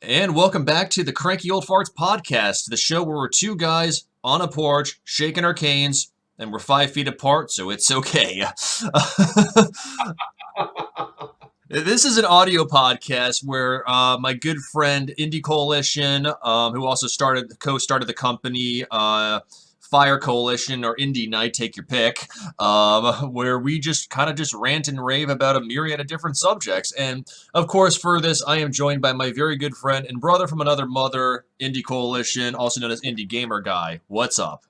And welcome back to the Cranky Old Farts podcast, the show where we're two guys on a porch shaking our canes, and we're 5 feet apart, so it's okay. This is an audio podcast where my good friend Indi Coalition, who also co-started the company Fire Coalition or Indie Night, take your pick, where we just kind of just rant and rave about a myriad of different subjects. And of course, for this, I am joined by my very good friend and brother from another mother, Indie Coalition, also known as Indie Gamer Guy. What's up?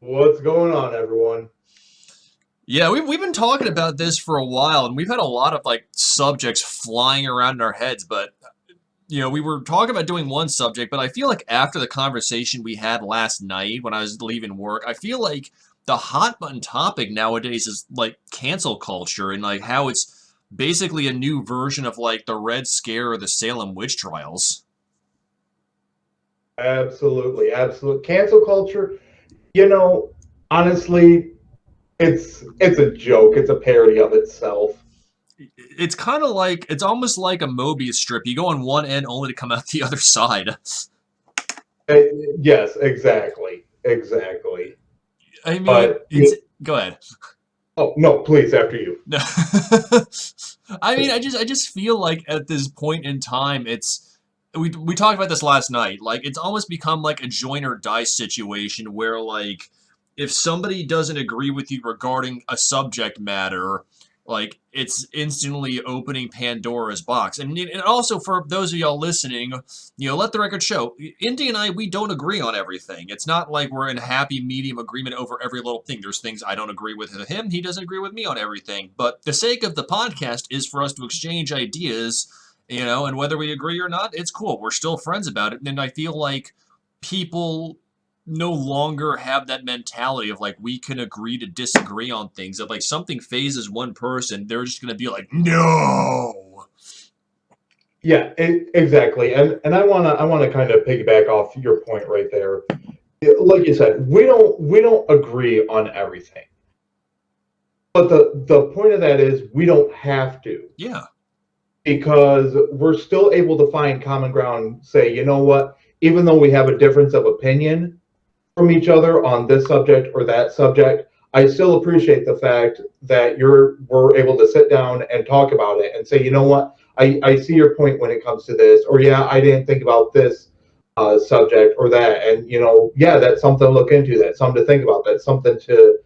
What's going on, everyone? Yeah, we've been talking about this for a while, and we've had a lot of like subjects flying around in our heads. But we were talking about doing one subject, but I feel like after the conversation we had last night when I was leaving work, I feel like the hot button topic nowadays is like cancel culture and like how it's basically a new version of like the Red Scare or the Salem witch trials. Absolutely, absolute cancel culture. Honestly, it's a joke. It's a parody of itself. It's kind of like it's almost like a Mobius strip. You go on one end only to come out the other side. Uh, yes, exactly, exactly. I mean, But go ahead. oh no, please, after you. No. I mean, I just feel like at this point in time, we talked about this last night. Like it's almost become like a join or die situation where like if somebody doesn't agree with you regarding a subject matter, like it's instantly opening Pandora's box. And also for those of y'all listening, let the record show. Indy and I, we don't agree on everything. It's not like we're in happy medium agreement over every little thing. There's things I don't agree with him. He doesn't agree with me on everything. But the sake of the podcast is for us to exchange ideas, and whether we agree or not, it's cool. We're still friends about it. And I feel like people no longer have that mentality of like we can agree to disagree on things. If like something phases one person, they're just gonna be like, no. Yeah, exactly. And I wanna kind of piggyback off your point right there. Like you said, we don't agree on everything, but the point of that is we don't have to. Yeah. Because we're still able to find common ground, say, you know what, even though we have a difference of opinion from each other on this subject or that subject, I still appreciate the fact that we're able to sit down and talk about it and say, you know what, I see your point when it comes to this, or yeah, I didn't think about this subject or that, and yeah, that's something to look into, that's something to think about, that's something to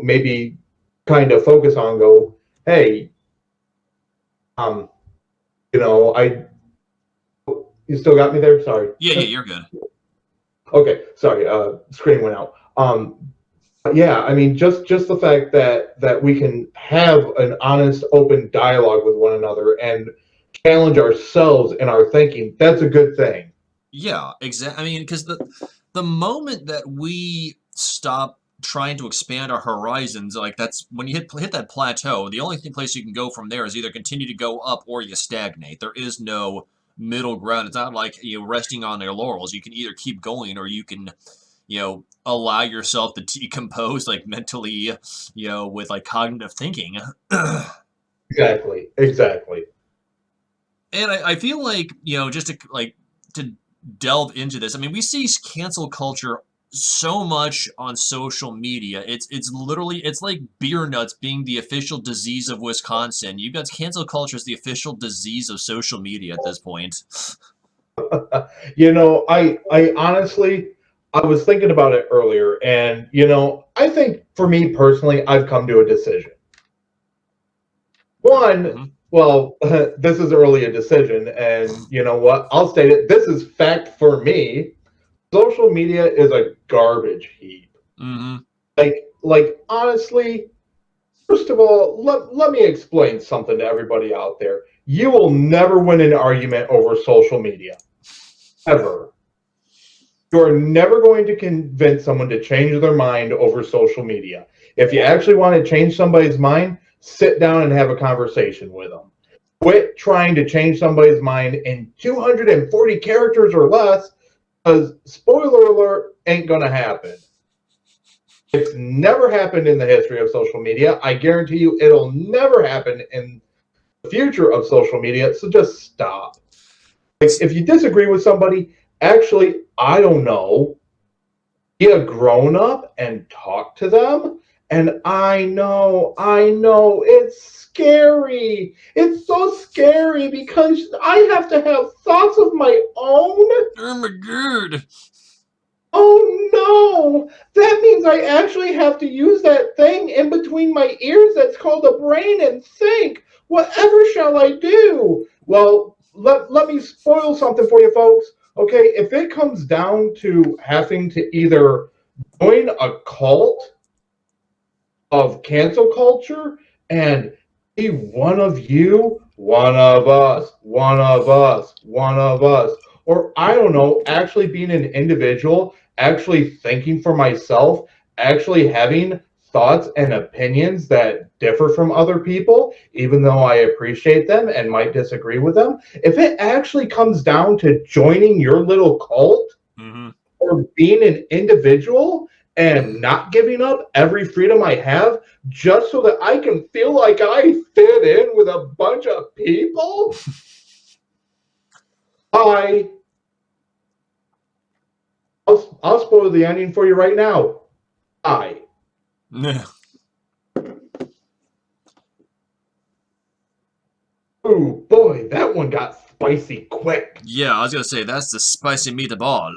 maybe kind of focus on. Go, hey, um, I you still got me there? Sorry. Yeah, you're good. Okay, sorry. Screen went out. Yeah, I mean, just the fact that we can have an honest, open dialogue with one another and challenge ourselves in our thinking. That's a good thing. Yeah, exactly. I mean, because the moment that we stop trying to expand our horizons, like that's when you hit that plateau. The only place you can go from there is either continue to go up or you stagnate. There is no middle ground. It's not like resting on your laurels. You can either keep going or you can allow yourself to decompose like mentally, with like cognitive thinking. Exactly. Exactly. And I feel like, just to delve into this, I mean, we see cancel culture so much on social media. It's literally it's like beer nuts being the official disease of Wisconsin. You got cancel culture as the official disease of social media at this point. I honestly, I was thinking about it earlier, and I think for me personally, I've come to a decision. One, Hmm. well, this is early a decision, and you know what? I'll state it. This is fact for me. Social media is a garbage heap. Hmm. Like honestly, first of all, let me explain something to everybody out there. You will never win an argument over social media. Ever. You're never going to convince someone to change their mind over social media. If you actually want to change somebody's mind, sit down and have a conversation with them. Quit trying to change somebody's mind in 240 characters or less, because spoiler alert, ain't going to happen. It's never happened in the history of social media. I guarantee you it'll never happen in the future of social media, so just stop. Like, if you disagree with somebody, actually, I don't know, be a grown up and talk to them. And I know, it's scary. It's so scary because I have to have thoughts of my own. Oh my god. Oh no! That means I actually have to use that thing in between my ears that's called a brain and think. Whatever shall I do? Well, let me spoil something for you folks. Okay, if it comes down to having to either join a cult of cancel culture and be one of you, one of us, one of us, one of us, or I don't know, actually being an individual, actually thinking for myself, actually having thoughts and opinions that differ from other people, even though I appreciate them and might disagree with them. If it actually comes down to joining your little cult, Mm-hmm. or being an individual and not giving up every freedom I have just so that I can feel like I fit in with a bunch of people, I I'll spoil the ending for you right now. I. Oh boy, that one got spicy quick. Yeah, I was gonna say that's the spicy meatball.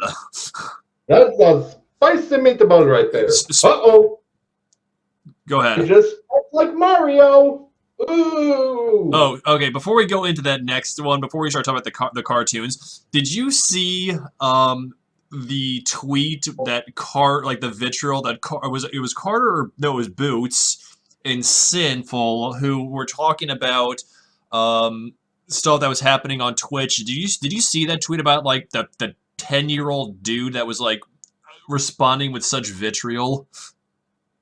That's a spicy meatball right there. S- Uh-oh. Go It ahead. just like Mario. Ooh. Oh, okay. Before we go into that next one, before we start talking about the cartoons, did you see the tweet that like the vitriol that it was Carter or no, it was Boots and Sinful who were talking about um stuff that was happening on Twitch. Did you see that tweet about like the 10-year-old dude that was like responding with such vitriol?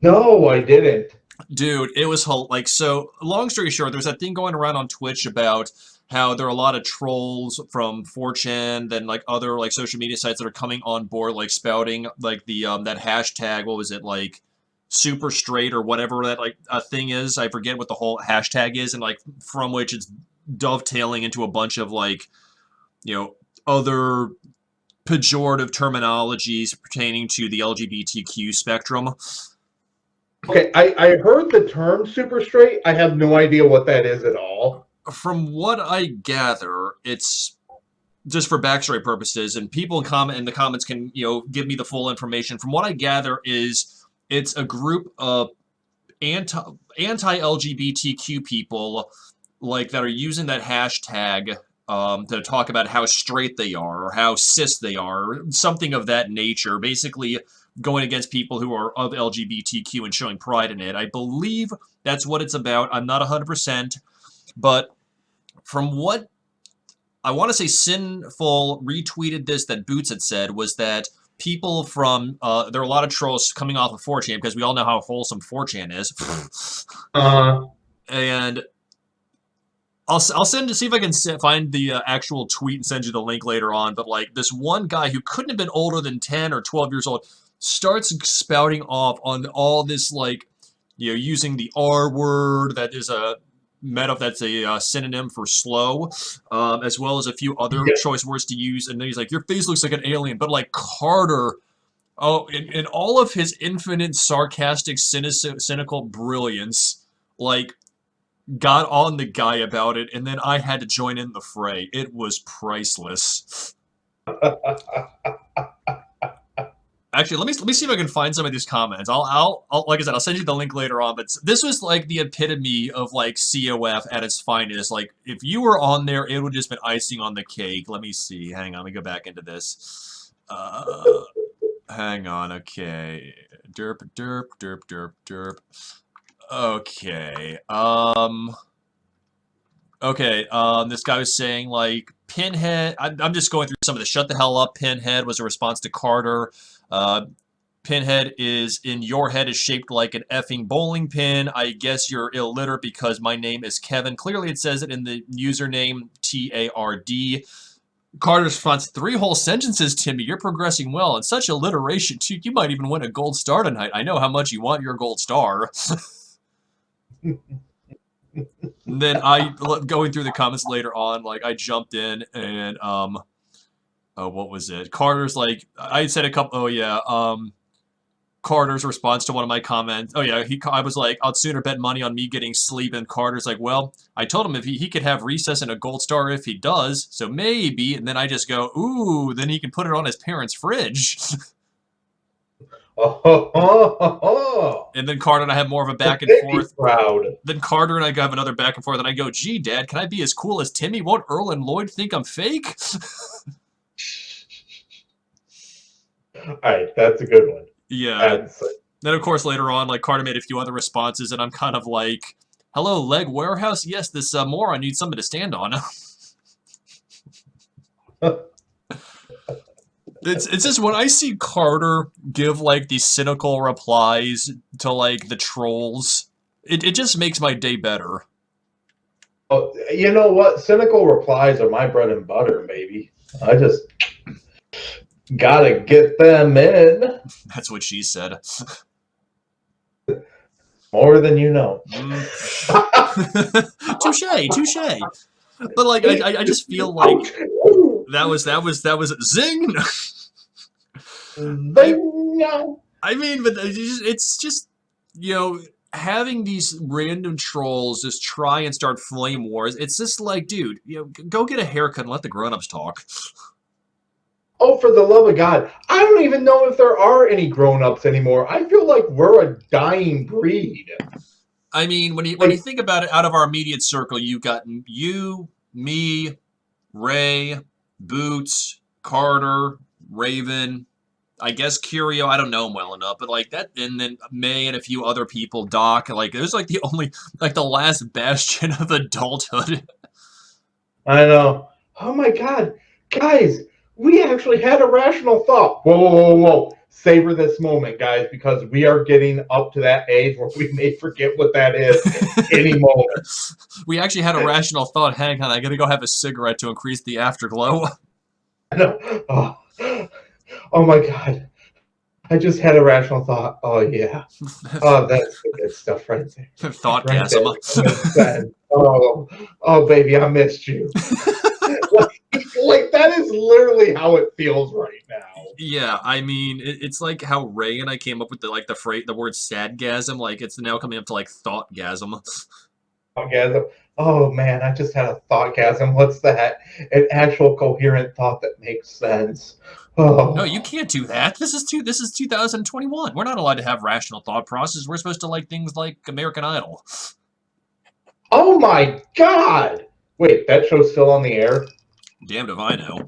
No, I didn't. Dude, it was like so. Long story short, there's that thing going around on Twitch about how there are a lot of trolls from 4chan, then like other like social media sites that are coming on board, like spouting like the that hashtag. What was it like? Super straight or whatever that like a thing is. I forget what the whole hashtag is, and like from which it's dovetailing into a bunch of like other pejorative terminologies pertaining to the LGBTQ spectrum. Okay, I heard the term super straight. I have no idea what that is at all. From what I gather, it's just for backstory purposes, and people in the comments can give me the full information. From what I gather, is it's a group of anti LGBTQ people like that are using that hashtag to talk about how straight they are or how cis they are, or something of that nature. Basically, going against people who are of LGBTQ and showing pride in it. I believe that's what it's about. I'm not 100%, but from what I want to say Sinful retweeted this that Boots had said was that people from there are a lot of trolls coming off of 4chan because we all know how wholesome 4chan is. Uh, And I'll send to see if I can find the actual tweet and send you the link later on. But like this one guy who couldn't have been older than 10 or 12 years old starts spouting off on all this like using the R word that is a that's a synonym for slow, as well as a few other yeah. choice words to use. And then he's like, "Your face looks like an alien," but like Carter, oh, in all of his infinite sarcastic, cynical brilliance, like got on the guy about it, and then I had to join in the fray. It was priceless. Actually, let me see if I can find some of these comments. I'll like I said, I'll send you the link later on. But this was like the epitome of like COF at its finest. Like if you were on there, it would just been icing on the cake. Let me see. Hang on, let me go back into this. Hang on. Okay. Derp, derp, derp, derp, derp. Okay. Okay, this guy was saying, like, Pinhead... I'm just going through some of the shut the hell up, Pinhead was a response to Carter. Pinhead is in your head is shaped like an effing bowling pin. I guess you're illiterate because my name is Kevin. Clearly it says it in the username, TARD. Carter's response, 3 whole sentences, Timmy. You're progressing well. And such alliteration, too. You might even win a gold star tonight. I know how much you want your gold star. And then going through the comments later on, like I jumped in and oh, what was it? Carter's like I said a couple. Oh yeah, Carter's response to one of my comments. Oh yeah, I was like, I'd sooner bet money on me getting sleep. And Carter's like, well, I told him if he could have recess and a gold star if he does, so maybe. And then I just go, ooh, then he can put it on his parents' fridge. And then Carter and I have more of a back and forth. Proud. Then Carter and I have another back and forth, and I go, gee, Dad, can I be as cool as Timmy? Won't Earl and Lloyd think I'm fake? All right, that's a good one. Yeah. Then, of course, later on, like, Carter made a few other responses, and I'm kind of like, hello, Leg Warehouse? Yes, this moron needs something to stand on. It's just when I see Carter give, like, these cynical replies to, like, the trolls, it just makes my day better. Oh, you know what? Cynical replies are my bread and butter, baby. I just gotta get them in. That's what she said. More than you know. Touche, touche. But like, I just feel like that was zing. I mean, but it's just having these random trolls just try and start flame wars. It's just like, dude, go get a haircut and let the grown-ups talk. Oh, for the love of God. I don't even know if there are any grown-ups anymore. I feel like we're a dying breed. I mean, when you think about it, out of our immediate circle, you've got you, me, Ray, Boots, Carter, Raven, I guess Curio. I don't know him well enough, but like that, and then May and a few other people. Doc, like there's like the only, like the last bastion of adulthood. I know. Oh my God, guys, we actually had a rational thought. Whoa, whoa, whoa, whoa! Savor this moment, guys, because we are getting up to that age where we may forget what that is any moment. We actually had a rational thought. Hang on, I gotta go have a cigarette to increase the afterglow. No. Oh my God. I just had a rational thought. Oh yeah. Oh, that's the good stuff right there. Thoughtgasm. Right. Oh baby, I missed you. like that is literally how it feels right now. Yeah, I mean, it's like how Ray and I came up with the word sadgasm. Like it's now coming up to like thoughtgasm. Thoughtgasm. Oh man, I just had a thoughtgasm. What's that? An actual coherent thought that makes sense. Oh. No, you can't do that. This is 2021. We're not allowed to have rational thought processes. We're supposed to like things like American Idol. Oh my God! Wait, that show's still on the air? Damned if I know.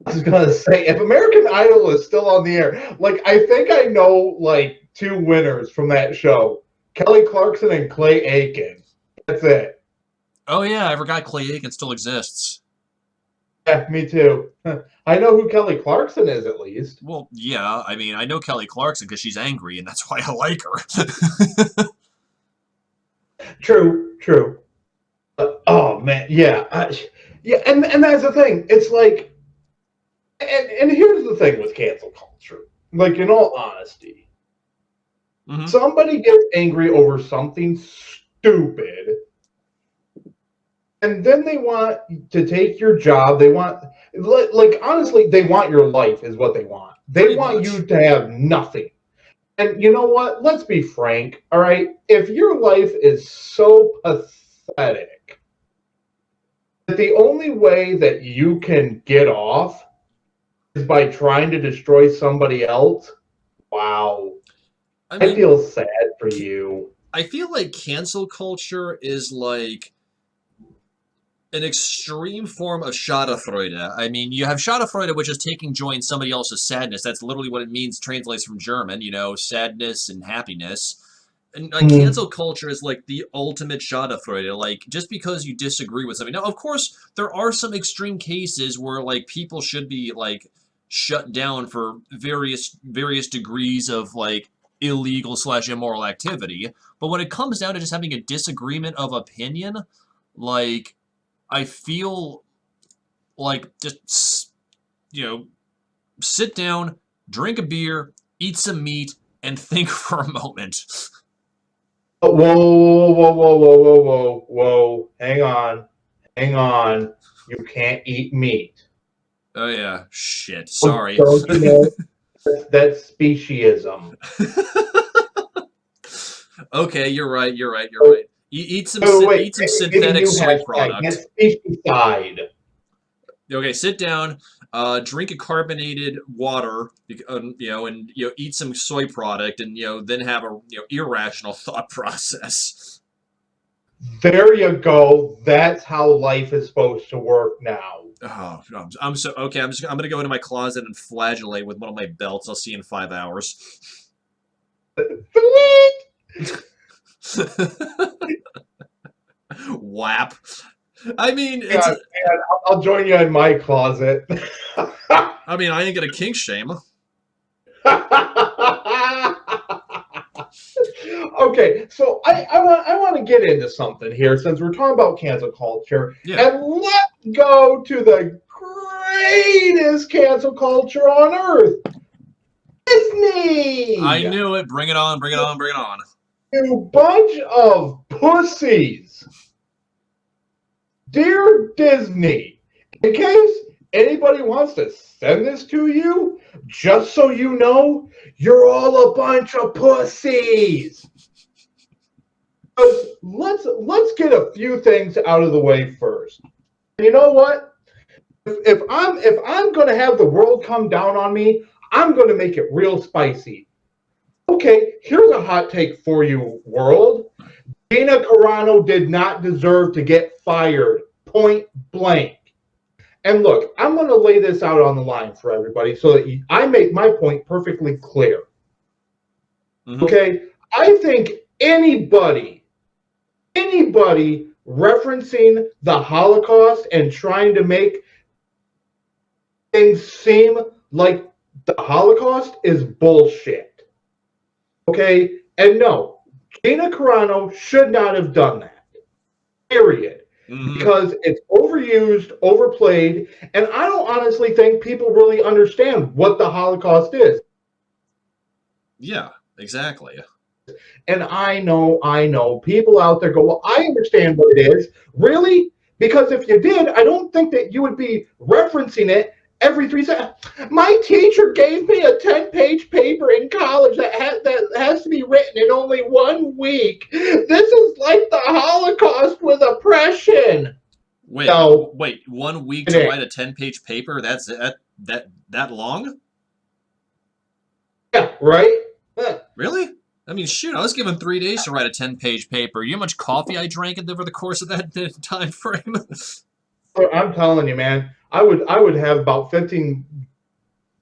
I was gonna say, if American Idol is still on the air, like I think I know like two winners from that show: Kelly Clarkson and Clay Aiken. That's it. Oh yeah, I forgot Clay Aiken still exists. Yeah, me too. I know who Kelly Clarkson is, at least. Well, yeah, I mean, I know Kelly Clarkson because she's angry, and that's why I like her. True. Oh man, yeah, yeah, and that's the thing. It's like, and here's the thing with cancel culture. Like, in all honesty, somebody gets angry over something stupid, and then they want to take your job. They want, like, honestly, they want your life, is what they want. They want you to have nothing. And you know what? Let's be frank, all right? If your life is so pathetic that the only way that you can get off is by trying to destroy somebody else, wow. I mean, I feel sad for you. I feel like cancel culture is like an extreme form of Schadenfreude. I mean, you have Schadenfreude, which is taking joy in somebody else's sadness. That's literally what it means, translates from German, sadness and happiness. And like, cancel culture is like the ultimate Schadenfreude. Like, just because you disagree with something. Now, of course, there are some extreme cases where like people should be like shut down for various degrees of like illegal / immoral activity. But when it comes down to just having a disagreement of opinion, like, I feel like just, sit down, drink a beer, eat some meat, and think for a moment. Whoa, whoa, whoa, whoa, whoa, whoa, whoa, whoa. Hang on. You can't eat meat. Oh yeah, shit. Oh, Sorry. don't you know? That's speciesism. Okay, you're right. Oh, wait, Eat some give me synthetic new soy hashtag. product. That's specieside. Okay, sit down, drink a carbonated water, and eat some soy product, and then have a irrational thought process. There you go. That's how life is supposed to work now. Oh, I'm so okay. I'm gonna go into my closet and flagellate with one of my belts. I'll see you in 5 hours. Whap. I mean, Yeah, it's. man, I'll join you in my closet. I mean, I ain't gonna kink shame. Okay, so I want to get into something here since we're talking about cancel culture, Yeah, and let's go to the greatest cancel culture on earth, I Disney. knew it. Bring it on. Bring it on. Bring it on. You bunch of pussies. Dear Disney, in case anybody wants to send this to you, just so you know, you're all a bunch of pussies. Let's get a few things out of the way first. You know what? If I'm going to have the world come down on me, I'm going to make it real spicy. Okay, here's a hot take for you, world. Gina Carano did not deserve to get fired, point blank. And look, I'm going to lay this out on the line for everybody so that I make my point perfectly clear. Mm-hmm. Okay, I think anybody referencing the Holocaust and trying to make things seem like the Holocaust is bullshit. Okay, and no, Gina Carano should not have done that. Period. Mm-hmm. Because it's overused, overplayed, and I don't honestly think people really understand what the Holocaust is. Yeah, exactly. And I know, people out there go, well, I understand what it is. Really? Because if you did, I don't think that you would be referencing it every 3 seconds. My teacher gave me a 10-page paper in college that has to be written in only 1 week. This is like the Holocaust with oppression. Wait, No, 1 week it to ain't. write a 10-page paper? That's that long? Yeah, right? Huh. Really? I mean, shoot, I was given 3 days to write a 10-page paper. You know how much coffee I drank over the course of that time frame? I'm telling you, man, I would have about 15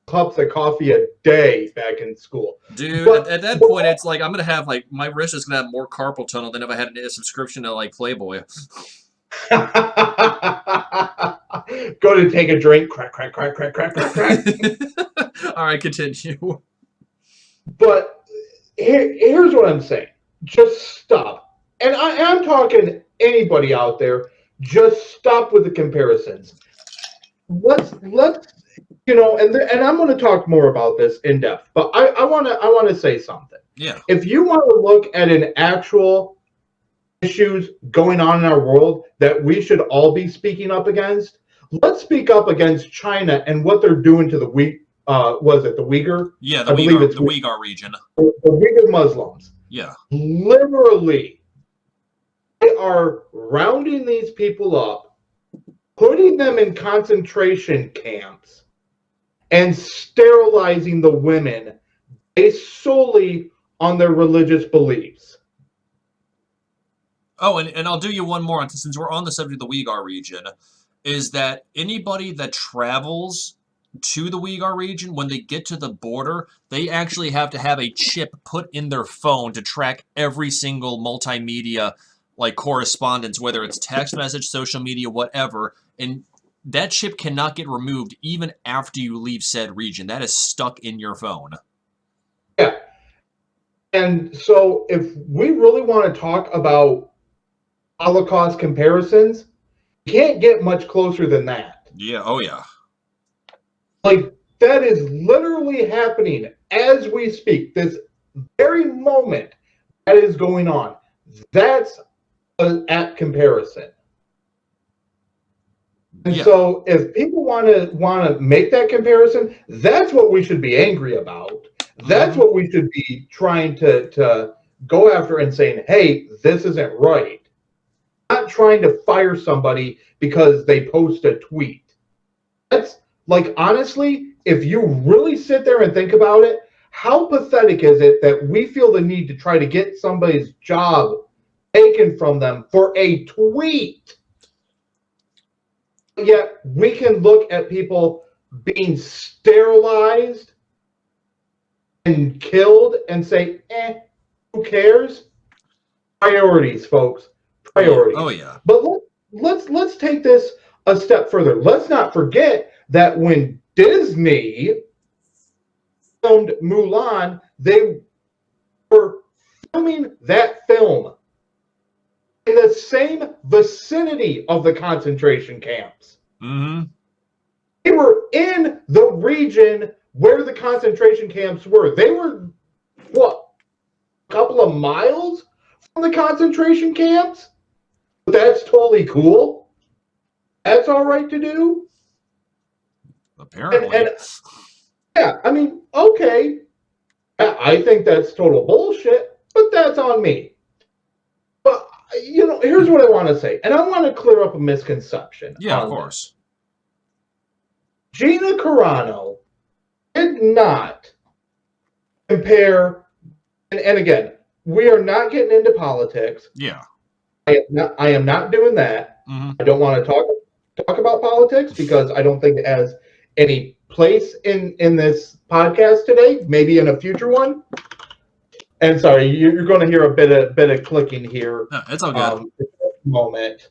cups of coffee a day back in school. Dude, But at that point, it's like I'm gonna have like my wrist is gonna have more carpal tunnel than if I had a subscription to like Playboy. go to take a drink, crack, crack, crack, crack, crack, crack, crack. All right, continue. But here's what I'm saying: just stop. And I'm talking anybody out there. Just stop with the comparisons. Let's and I'm going to talk more about this in depth. But I want to say something. Yeah. If you want to look at an actual issues going on in our world that we should all be speaking up against, let's speak up against China and what they're doing to the was it the Uyghur? Yeah, I believe it's the Uyghur region. the Uyghur Muslims. Yeah. Literally, they are rounding these people up, putting them in concentration camps, and sterilizing the women based solely on their religious beliefs. Oh, and I'll do you one more, since we're on the subject of the Uyghur region, is that anybody that travels to the Uyghur region, when they get to the border, they actually have to have a chip put in their phone to track every single multimedia like correspondence, whether it's text message, social media, whatever, and that chip cannot get removed even after you leave said region. That is stuck in your phone. Yeah. And so if we really want to talk about Holocaust comparisons, you can't get much closer than that. Yeah, oh yeah. Like, that is literally happening as we speak. This very moment that is going on. That's an apt comparison. And Yeah. so if people want to make that comparison, that's what we should be angry about. That's Mm-hmm. what we should be trying to go after and saying, hey, this isn't right. Not trying to fire somebody because they post a tweet. That's like, honestly, if you really sit there and think about it, how pathetic is it that we feel the need to try to get somebody's job taken from them for a tweet? Yet we can look at people being sterilized and killed and say, who cares? Priorities, folks. Yeah. Oh Priorities. yeah. But let's take this a step further. Let's not forget that when Disney filmed Mulan, they were filming that film in the same vicinity of the concentration camps. Mm-hmm. They were in the region where the concentration camps were. They were, what, a couple of miles from the concentration camps? But that's totally cool. That's all right to do. Apparently. And yeah, I mean, okay. I think that's total bullshit, but that's on me. But, here's what I want to say. And I want to clear up a misconception Yeah, of on this. course. Gina Carano did not compare, and again, we are not getting into politics. Yeah. I am not doing that. Mm-hmm. I don't want to talk about politics because I don't think it has any place in this podcast today. Maybe in a future one. And sorry, you're going to hear a bit of clicking here. No, it's all good. Moment.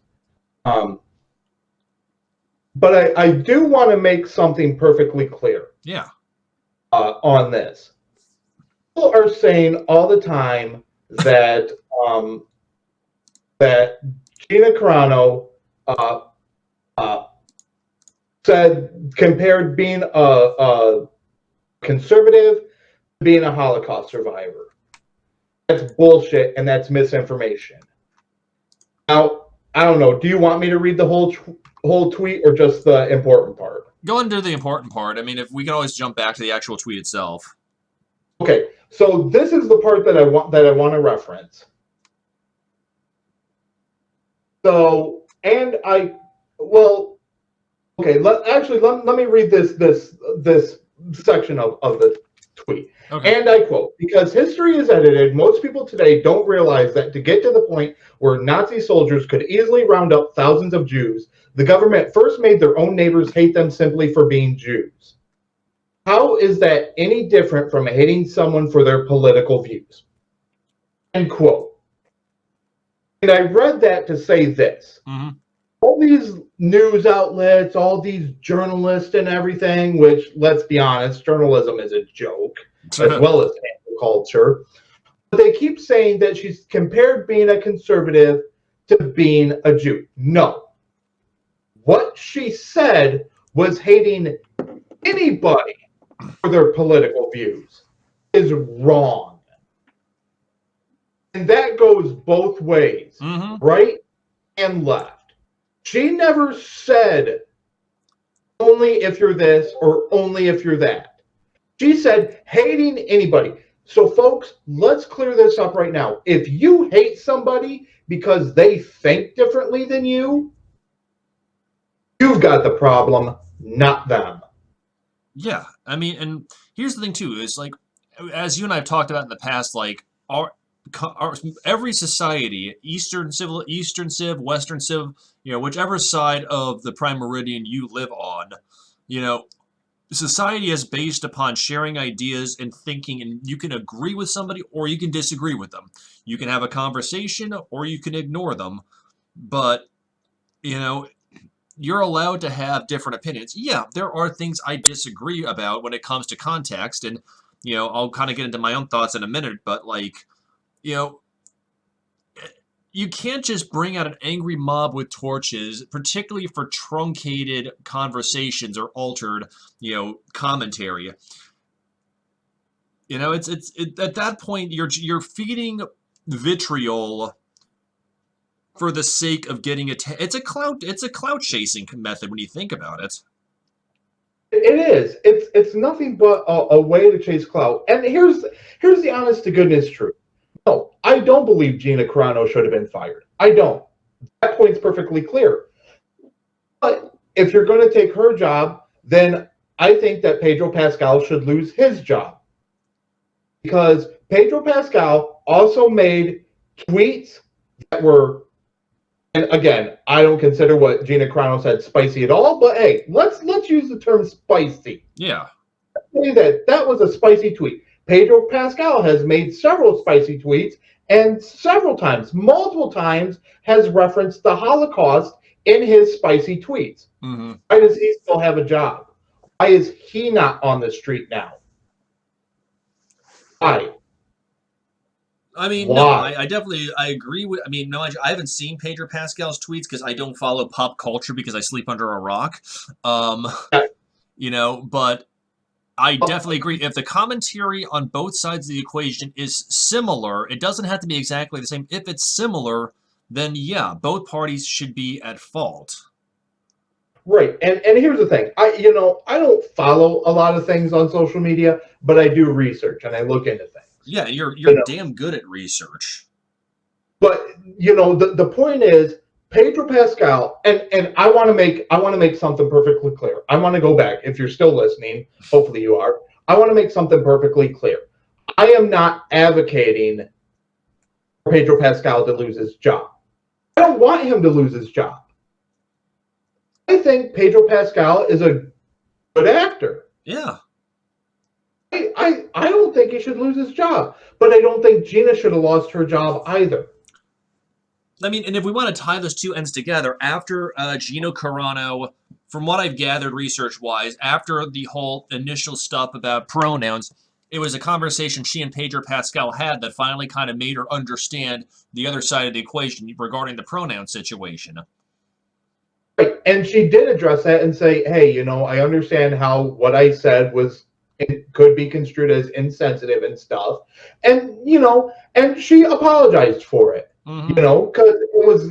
But I do want to make something perfectly clear. Yeah. On this, people are saying all the time that that Gina Carano compared being a conservative to being a Holocaust survivor. That's bullshit and that's misinformation. Now, I don't know. Do you want me to read the whole tweet or just the important part? Go into the important part. I mean, if we can always jump back to the actual tweet itself. Okay, so this is the part that I want to reference. So, and okay. Let me read this section of the tweet. Okay. And I quote, because history is edited, most people today don't realize that to get to the point where Nazi soldiers could easily round up thousands of Jews, the government first made their own neighbors hate them simply for being Jews. How is that any different from hating someone for their political views? End quote. And I read that to say this. Mm-hmm. All these news outlets, all these journalists and everything, which, let's be honest, journalism is a joke, as well as cancel culture. But they keep saying that she's compared being a conservative to being a Jew. No. What she said was hating anybody for their political views is wrong. And that goes both ways, Mm-hmm. right and left. She never said only if you're this or only if you're that. She said hating anybody. So, folks, let's clear this up right now. If you hate somebody because they think differently than you, you've got the problem, not them. Yeah. I mean, and here's the thing, too, is like, as you and I have talked about in the past, like, every society, Eastern Civ, Western Civ, whichever side of the Prime Meridian you live on, society is based upon sharing ideas and thinking, and you can agree with somebody or you can disagree with them. You can have a conversation or you can ignore them, but, you're allowed to have different opinions. Yeah, there are things I disagree about when it comes to context, and, I'll kind of get into my own thoughts in a minute, but, like, you can't just bring out an angry mob with torches, particularly for truncated conversations or altered, commentary. It's at that point you're feeding vitriol for the sake of getting it's a clout chasing method when you think about it. It is. It's nothing but a way to chase clout. And here's the honest to goodness truth. No, I don't believe Gina Carano should have been fired. I don't. That point's perfectly clear. But if you're going to take her job, then I think that Pedro Pascal should lose his job. Because Pedro Pascal also made tweets that were, and again, I don't consider what Gina Carano said spicy at all, but hey, let's use the term spicy. Yeah. Say that was a spicy tweet. Pedro Pascal has made several spicy tweets and several times, multiple times, has referenced the Holocaust in his spicy tweets. Mm-hmm. Why does he still have a job? Why is he not on the street now? Why? I mean, Why? no, I definitely I agree with. I mean, no, I haven't seen Pedro Pascal's tweets because I don't follow pop culture because I sleep under a rock. You know, but I definitely agree. If the commentary on both sides of the equation is similar, it doesn't have to be exactly the same. If it's similar, then yeah, both parties should be at fault. Right. And here's the thing. I don't follow a lot of things on social media, but I do research and I look into things. Yeah, you're damn good at research. But the point is Pedro Pascal, and I want to make something perfectly clear. I want to go back. If you're still listening, hopefully you are. I want to make something perfectly clear. I am not advocating for Pedro Pascal to lose his job. I don't want him to lose his job. I think Pedro Pascal is a good actor. Yeah. I don't think he should lose his job, but I don't think Gina should have lost her job either. I mean, and if we want to tie those two ends together, after Gina Carano, from what I've gathered research-wise, after the whole initial stuff about pronouns, it was a conversation she and Pedro Pascal had that finally kind of made her understand the other side of the equation regarding the pronoun situation. Right, and she did address that and say, hey, I understand how what I said it could be construed as insensitive and stuff. And, and she apologized for it. Mm-hmm. Because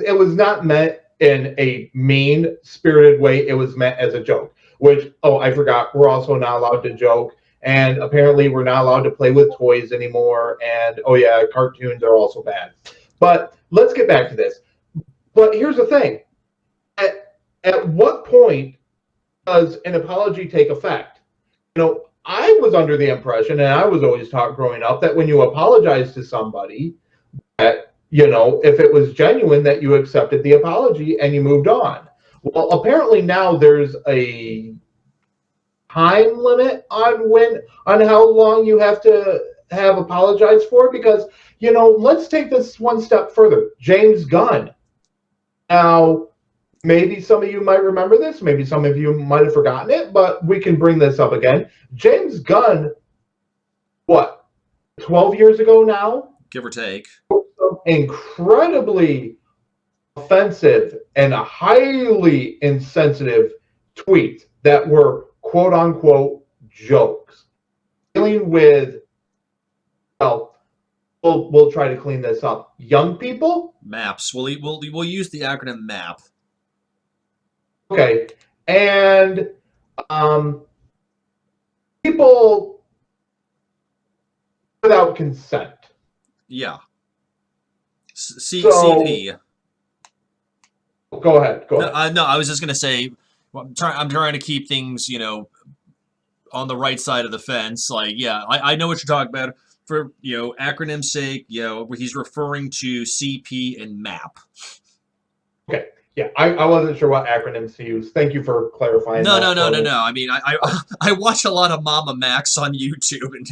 it was not meant in a mean-spirited way. It was meant as a joke, which, I forgot, we're also not allowed to joke. And apparently we're not allowed to play with toys anymore. And, cartoons are also bad. But let's get back to this. But here's the thing. At what point does an apology take effect? I was under the impression, and I was always taught growing up, that when you apologize to somebody, that, if it was genuine, that you accepted the apology and you moved on. Well, apparently now there's a time limit on how long you have to have apologized for, because, let's take this one step further. James Gunn. Now, maybe some of you might remember this. Maybe some of you might have forgotten it, but we can bring this up again. James Gunn, 12 years ago now? Give or take. Incredibly offensive and highly insensitive tweets that were quote-unquote jokes. Dealing with, we'll try to clean this up. Young people? MAPS. We'll use the acronym MAP. Okay, and people without consent. Yeah. CP. Go ahead. No, I was just gonna say, I'm trying to keep things, on the right side of the fence. Like, yeah, I know what you're talking about. For acronym's sake, he's referring to CP and MAP. Okay. Yeah, I wasn't sure what acronyms to use. Thank you for clarifying. No. I mean, I watch a lot of Mama Max on YouTube, and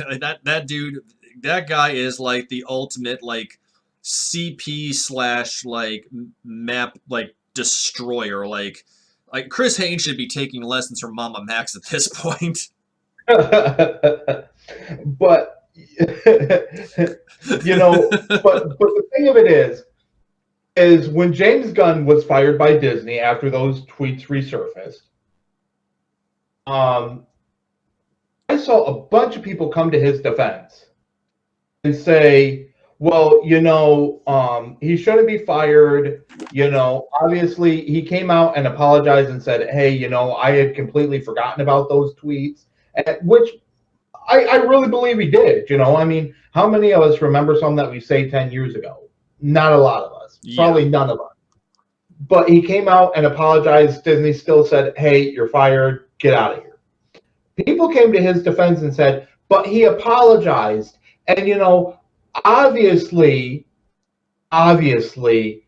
that dude, that guy is like the ultimate like CP / like map like destroyer. Like Chris Haynes should be taking lessons from Mama Max at this point. But but the thing of it is when James Gunn was fired by Disney after those tweets resurfaced, I saw a bunch of people come to his defense and say, well, he shouldn't be fired. Obviously, he came out and apologized and said, hey, I had completely forgotten about those tweets, which I really believe he did. I mean, how many of us remember something that we say 10 years ago? Not a lot of us, Yeah. probably none of us. But he came out and apologized. Disney still said, hey, you're fired, get out of here. People came to his defense and said, but he apologized. And, obviously, obviously,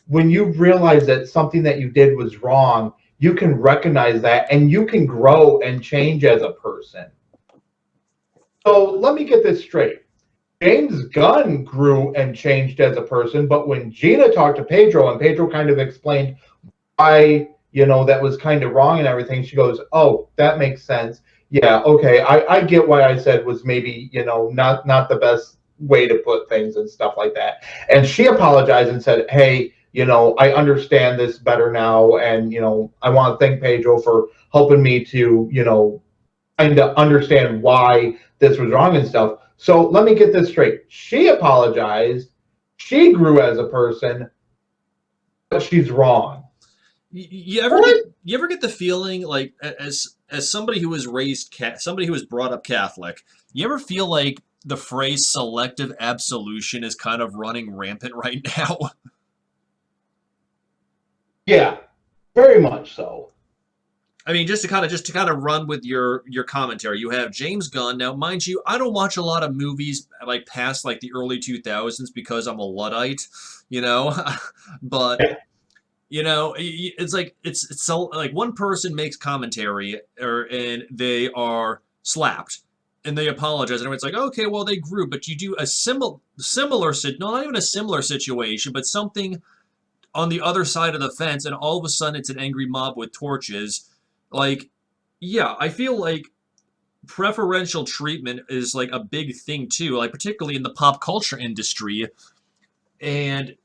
when you realize that something that you did was wrong, you can recognize that and you can grow and change as a person. So let me get this straight. James Gunn grew and changed as a person, but when Gina talked to Pedro and Pedro kind of explained why, that was kind of wrong and everything, she goes, oh, that makes sense. Yeah, okay, I get why I said was maybe, not the best way to put things and stuff like that. And she apologized and said, hey, I understand this better now. And, I want to thank Pedro for helping me to, kind of understand why this was wrong and stuff. So let me get this straight. She apologized. She grew as a person, but she's wrong. You ever What? get the feeling like as somebody who was somebody who was brought up Catholic, you ever feel like the phrase selective absolution is kind of running rampant right now? Yeah, very much so. I mean, just to kind of run with your commentary. You have James Gunn. Now, mind you, I don't watch a lot of movies like past like the early 2000s because I'm a Luddite, you know. But Yeah. it's like it's so like one person makes commentary and they are slapped and they apologize and it's like, okay, well, they grew, but you do a no, not even a similar situation, but something on the other side of the fence, and all of a sudden it's an angry mob with torches. Like, yeah, I feel like preferential treatment is like a big thing too, like particularly in the pop culture industry. And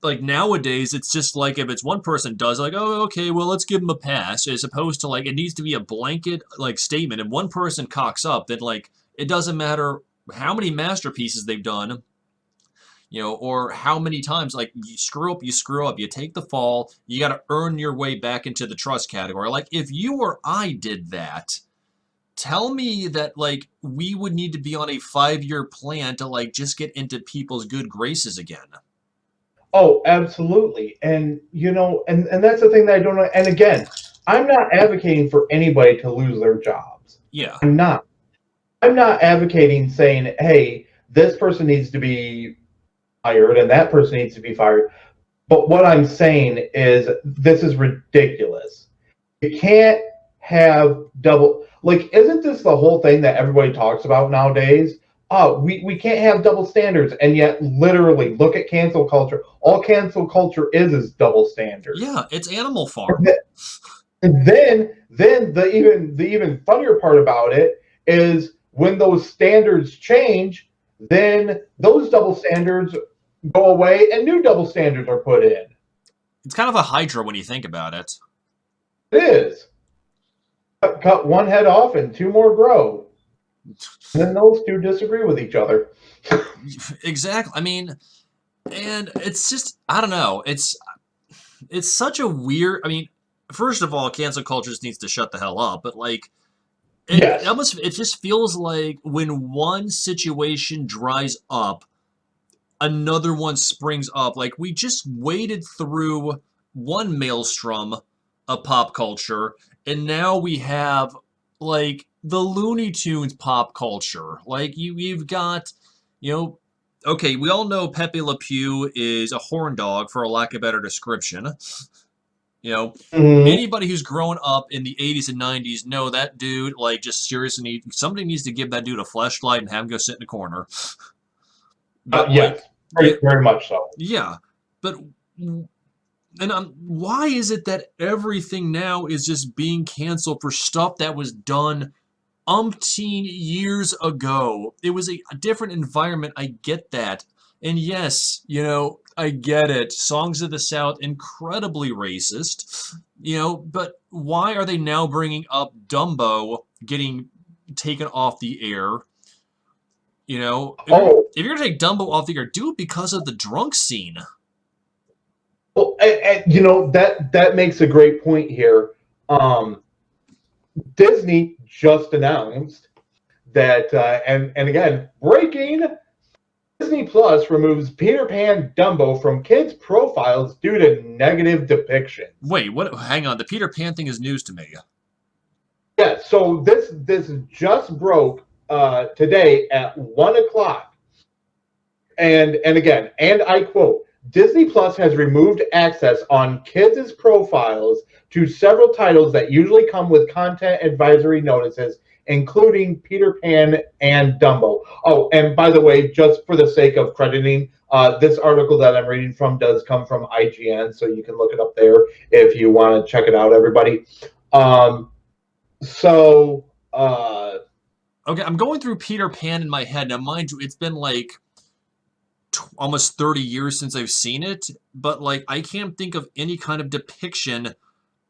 like nowadays, it's just like if it's one person does, like, oh, okay, well, let's give them a pass, as opposed to like it needs to be a blanket like statement. If one person cocks up, then like it doesn't matter how many masterpieces they've done, or how many times, like, you screw up, you screw up, you take the fall, you got to earn your way back into the trust category. Like, if you or I did that, tell me that, like, we would need to be on a 5-year plan to, like, just get into people's good graces again. Oh, absolutely. And and that's the thing that I don't know. And again, I'm not advocating for anybody to lose their jobs. Yeah. I'm not. I'm not advocating saying, hey, this person needs to be fired and that person needs to be fired. But what I'm saying is this is ridiculous. You can't have double, like, isn't this the whole thing that everybody talks about nowadays? Oh, we can't have double standards, and yet literally look at cancel culture. All cancel culture is double standards. Yeah, it's Animal Farm. And then the even funnier part about it is when those standards change, then those double standards go away and new double standards are put in. It's kind of a hydra when you think about it. It is. Cut one head off and two more grow. And then those two disagree with each other. Exactly. I mean, and it's just, I don't know. It's such a weird. I mean, first of all, cancel culture just needs to shut the hell up. But like, Yes. it just feels like when one situation dries up, another one springs up. Like we just waded through one maelstrom of pop culture, and now we have like the Looney Tunes pop culture. Like you've got, you know, okay, we all know Pepe Le Pew is a horn dog, for a lack of better description. You know, Mm-hmm. anybody who's grown up in the 80s and 90s know that dude, like, just seriously, somebody needs to give that dude a flashlight and have him go sit in a corner. But, Yes, like, yeah, very, very much so. yeah. But, and why is it that everything now is just being canceled for stuff that was done umpteen years ago? It was a different environment. I get that. And yes, I get it. Songs of the South, incredibly racist. But why are they now bringing up Dumbo getting taken off the air? You know, Oh, if you're gonna take Dumbo off the air, do it because of the drunk scene. well, that makes a great point here. Um, Disney just announced that, and again, breaking. Disney Plus removes Peter Pan Dumbo from kids' profiles due to negative depictions. Wait, what? Hang on, the Peter Pan thing is news to me. Yeah, so this just broke today at 1 o'clock, and again, and I quote: Disney Plus has removed access on kids' profiles to several titles that usually come with content advisory notices, including Peter Pan and Dumbo. Oh, and by the way, just for the sake of crediting, this article that I'm reading from does come from IGN, so you can look it up there if you want to check it out, everybody. Um, so, Okay, I'm going through Peter Pan in my head. Now, mind you, it's been like almost 30 years since I've seen it, but like I can't think of any kind of depiction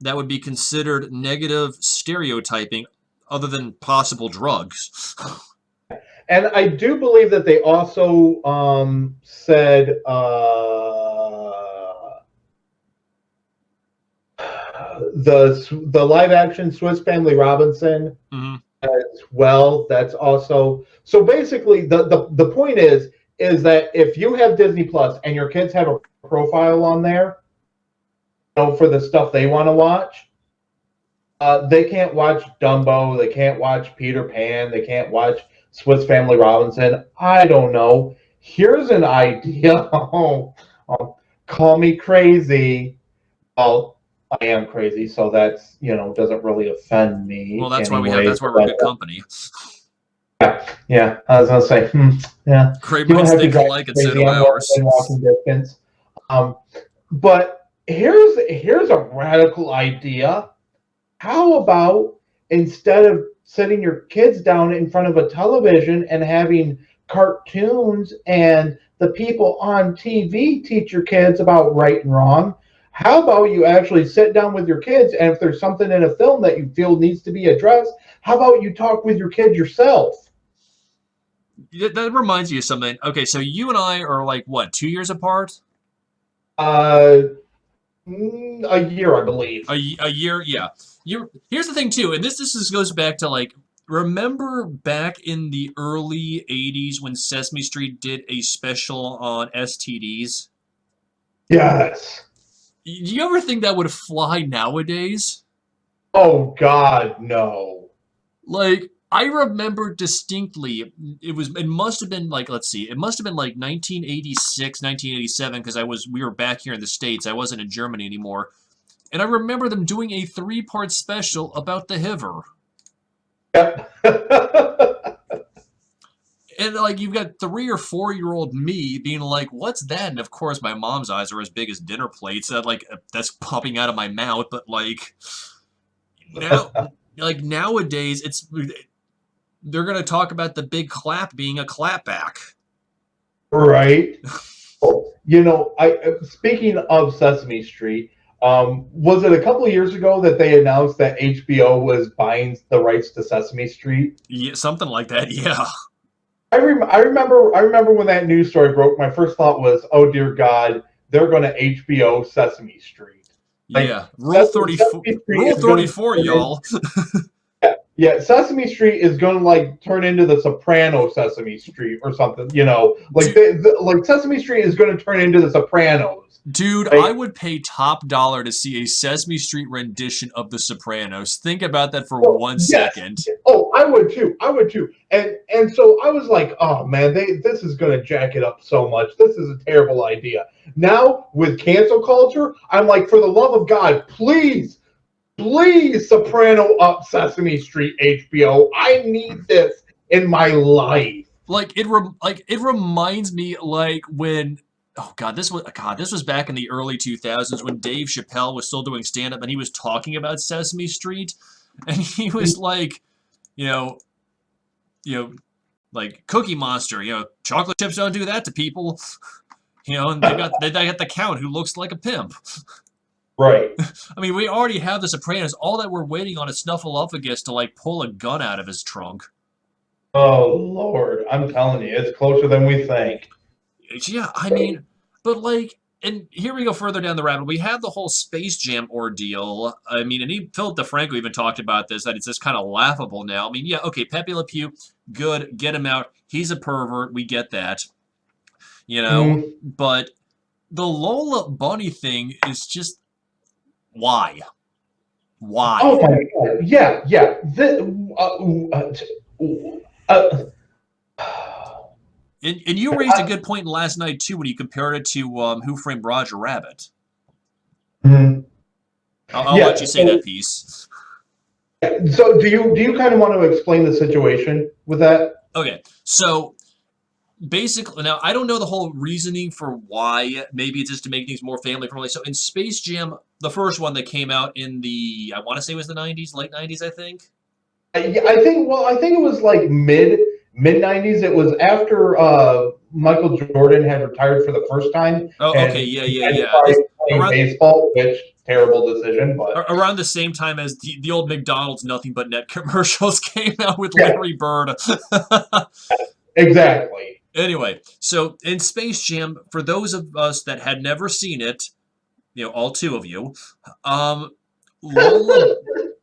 that would be considered negative stereotyping other than possible drugs. and I do believe that they also said the live action Swiss Family Robinson Mm-hmm. as well. That's also so basically the point is that if you have Disney Plus and your kids have a profile on there, for the stuff they want to watch, they can't watch Dumbo, they can't watch Peter Pan, they can't watch Swiss Family Robinson. I don't know. Here's an idea. Call me crazy. Well, I am crazy, so that's doesn't really offend Well, me that's why we have. anyway. That's why we're good company. Yeah, I was gonna say, yeah, Great you don't minds have to think drive alike, and so crazy. do I'm ours. within walking distance. But here's a radical idea. How about instead of sitting your kids down in front of a television and having cartoons and the people on TV teach your kids about right and wrong, how about you actually sit down with your kids, and if there's something in a film that you feel needs to be addressed, how about you talk with your kid yourself? That reminds me of something. Okay, so you and I are like what, 2 years apart? Uh, a year, I believe. A year, yeah. Here's the thing too, and this goes back to like, remember back in the early '80s when Sesame Street did a special on STDs? Yes. Do you ever think that would fly nowadays? Oh God, no. Like, I remember distinctly, it must have been like, let's see, it must have been like 1986, 1987, because we were back here in the States. I wasn't in Germany anymore. And I remember them doing a three-part special about the Hiver. Yep. And like you've got 3 or 4 year old me being like, "What's that?" And of course, my mom's eyes are as big as dinner plates. That's popping out of my mouth. But now, like nowadays, they're gonna talk about the big clap being a clapback. Right. Oh, I speaking of Sesame Street, was it a couple of years ago that they announced that HBO was buying the rights to Sesame Street? Yeah, something like that. Yeah, I remember when that news story broke. My first thought was, "Oh dear God, they're going to HBO Sesame Street." Like yeah. Rule 34. Sesame Street Rule is going to 34, turn in, y'all. yeah, Sesame Street is going to like turn into the Soprano Sesame Street or something. Like Dude, like Sesame Street is going to turn into the Sopranos. Dude, I Like, would pay top dollar to see a Sesame Street rendition of The Sopranos. Think about that for oh, one yes. second. Oh, I would too. I would too. And so I was like, oh man, this is gonna jack it up so much. This is a terrible idea. Now with cancel culture, I'm like, for the love of God, please Soprano up Sesame Street HBO. I need this in my life. It reminds me like when this was back in the early 2000s when Dave Chappelle was still doing stand up and he was talking about Sesame Street and he was like, you know, you know, like Cookie Monster, chocolate chips don't do that to people. And they got the Count who looks like a pimp. Right. I mean, we already have the Sopranos. All that we're waiting on is Snuffleupagus to like pull a gun out of his trunk. Oh Lord, I'm telling you, it's closer than we think. Yeah, I mean, but like, and here we go further down the rabbit. We had the whole Space Jam ordeal. I mean, and Philip DeFranco even talked about this, that it's just kind of laughable now. I mean, yeah, okay, Pepe Le Pew, good, get him out. He's a pervert. We get that, Mm. but the Lola Bunny thing is just why? Oh Why? my God, yeah, yeah. And you raised a good point last night too when you compared it to Who Framed Roger Rabbit. Mhm. I'll let Yeah. you say that piece. So do you kind of want to explain the situation with that? Okay, so basically, now I don't know the whole reasoning for why. Maybe it's just to make things more family friendly. So in Space Jam, the first one that came out in the, I want to say it was the '90s, late '90s, I think. I think it was like mid '90s. It was after Michael Jordan had retired for the first time, Oh, okay, and yeah, he yeah, had yeah. tried It's playing around baseball, which terrible decision, but around the same time as the old McDonald's Nothing But Net commercials came out with yeah, Larry Bird. exactly. Anyway, so in Space Jam, for those of us that had never seen it, all two of you, um, Lola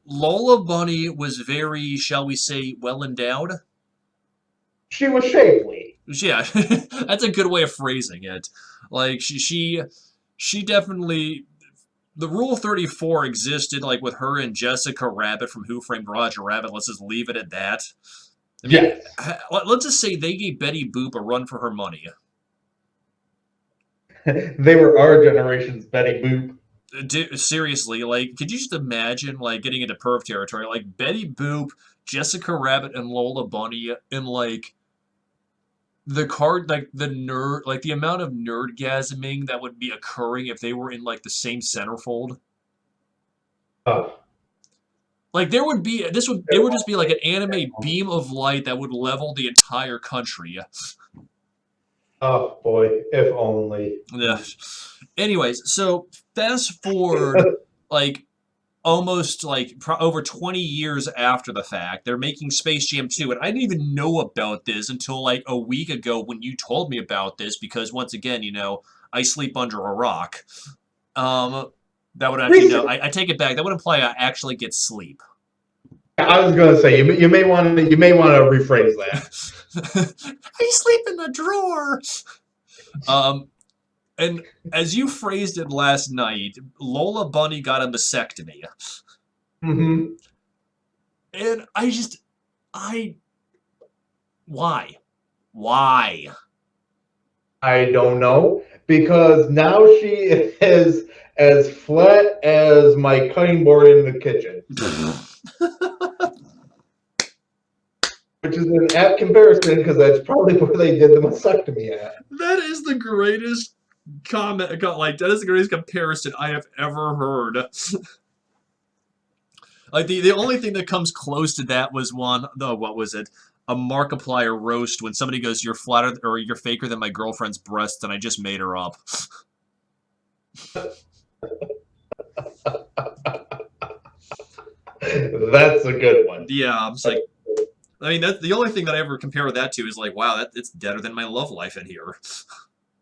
Lola Bunny was very, shall we say, well endowed. She was shapely. Yeah, that's a good way of phrasing it. Like she definitely, the Rule 34 existed like with her and Jessica Rabbit from Who Framed Roger Rabbit. Let's just leave it at that. I mean, Yes, let's just say they gave Betty Boop a run for her money. they were our generation's Betty Boop. Seriously, like, could you just imagine like getting into perv territory? Like Betty Boop, Jessica Rabbit, and Lola Bunny, and like the card, like the nerd, like the amount of nerdgasming that would be occurring if they were in like the same centerfold. Oh, Like there would be this would it would just be like an anime beam of light that would level the entire country. oh boy, if only. Yeah. Anyways, so fast forward like almost like over 20 years after the fact, they're making Space Jam 2, and I didn't even know about this until like a week ago when you told me about this because once again, I sleep under a rock. Um, that would actually no, Recent. I take it back. That would imply I actually get sleep. I was going to say you may want to rephrase that. I sleep in the drawer. Um, and as you phrased it last night, Lola Bunny got a mastectomy, Hmm. and I, why, why? I don't know because now she is as flat as my cutting board in the kitchen, which is an apt comparison because that's probably where they did the mastectomy at. That is the greatest comment. Like that is the greatest comparison I have ever heard. Like the only thing that comes close to that was one. The what was it? A Markiplier roast when somebody goes, "You're flatter or you're faker than my girlfriend's breasts," and I just made her up. That's a good one. Yeah, I'm just like, I mean, that's the only thing that I ever compare that to is like, wow, it's deader than my love life in here.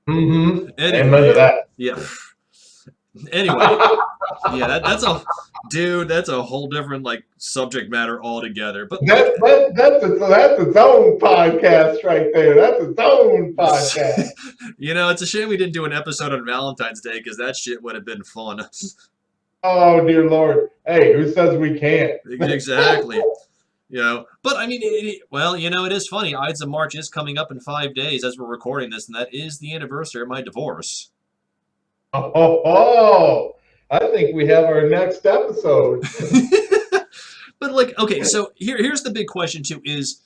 Mm-hmm. Amen to Anyway, that. yeah. Anyway, yeah, that's a whole different like subject matter altogether. But like, That's its own podcast right there. That's its own podcast. it's a shame we didn't do an episode on Valentine's Day because that shit would have been fun. Oh dear Lord. Hey, who says we can't? Exactly. But I mean, well, it is funny. Ides of March is coming up in 5 days as we're recording this, and that is the anniversary of my divorce. Oh, I think we have our next episode. But like, okay, so here's the big question too: is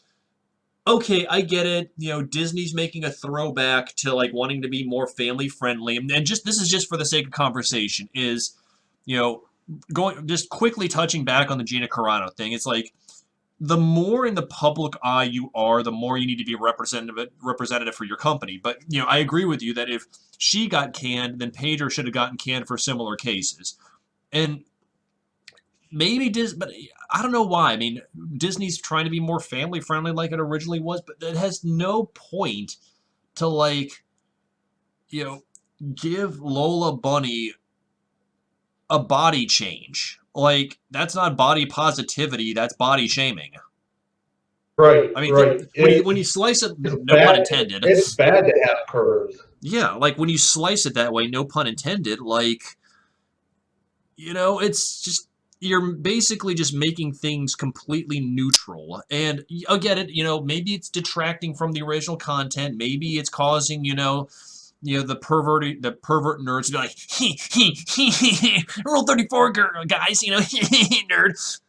okay, I get it. Disney's making a throwback to like wanting to be more family friendly, and just this is just for the sake of conversation. Is you know going just quickly touching back on the Gina Carano thing. It's like the more in the public eye you are, the more you need to be representative for your company. But I agree with you that if she got canned, then Pedro should have gotten canned for similar cases. And maybe Disney, but I don't know why. I mean, Disney's trying to be more family friendly like it originally was, but it has no point to like, you know, give Lola Bunny a body change. Like that's not body positivity, that's body shaming. Right, I mean, right. when you slice it, It's no pun bad. intended. It's bad to have curves. Yeah, like when you slice it that way, no pun intended. Like it's just you're basically just making things completely neutral. And I get it. Maybe it's detracting from the original content. Maybe it's causing the pervert nerds to be like Rule 34 guys, nerd.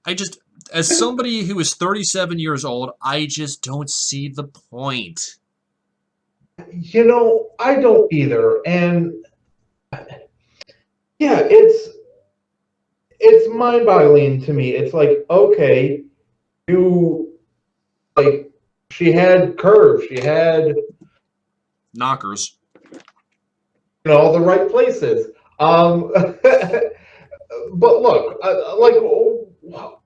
I just, as somebody who is 37 years old, I just don't see the point. I don't either. And yeah, it's mind-boggling to me. It's like, okay, you like she had curves, she had Knockers. all the right places. But look, like,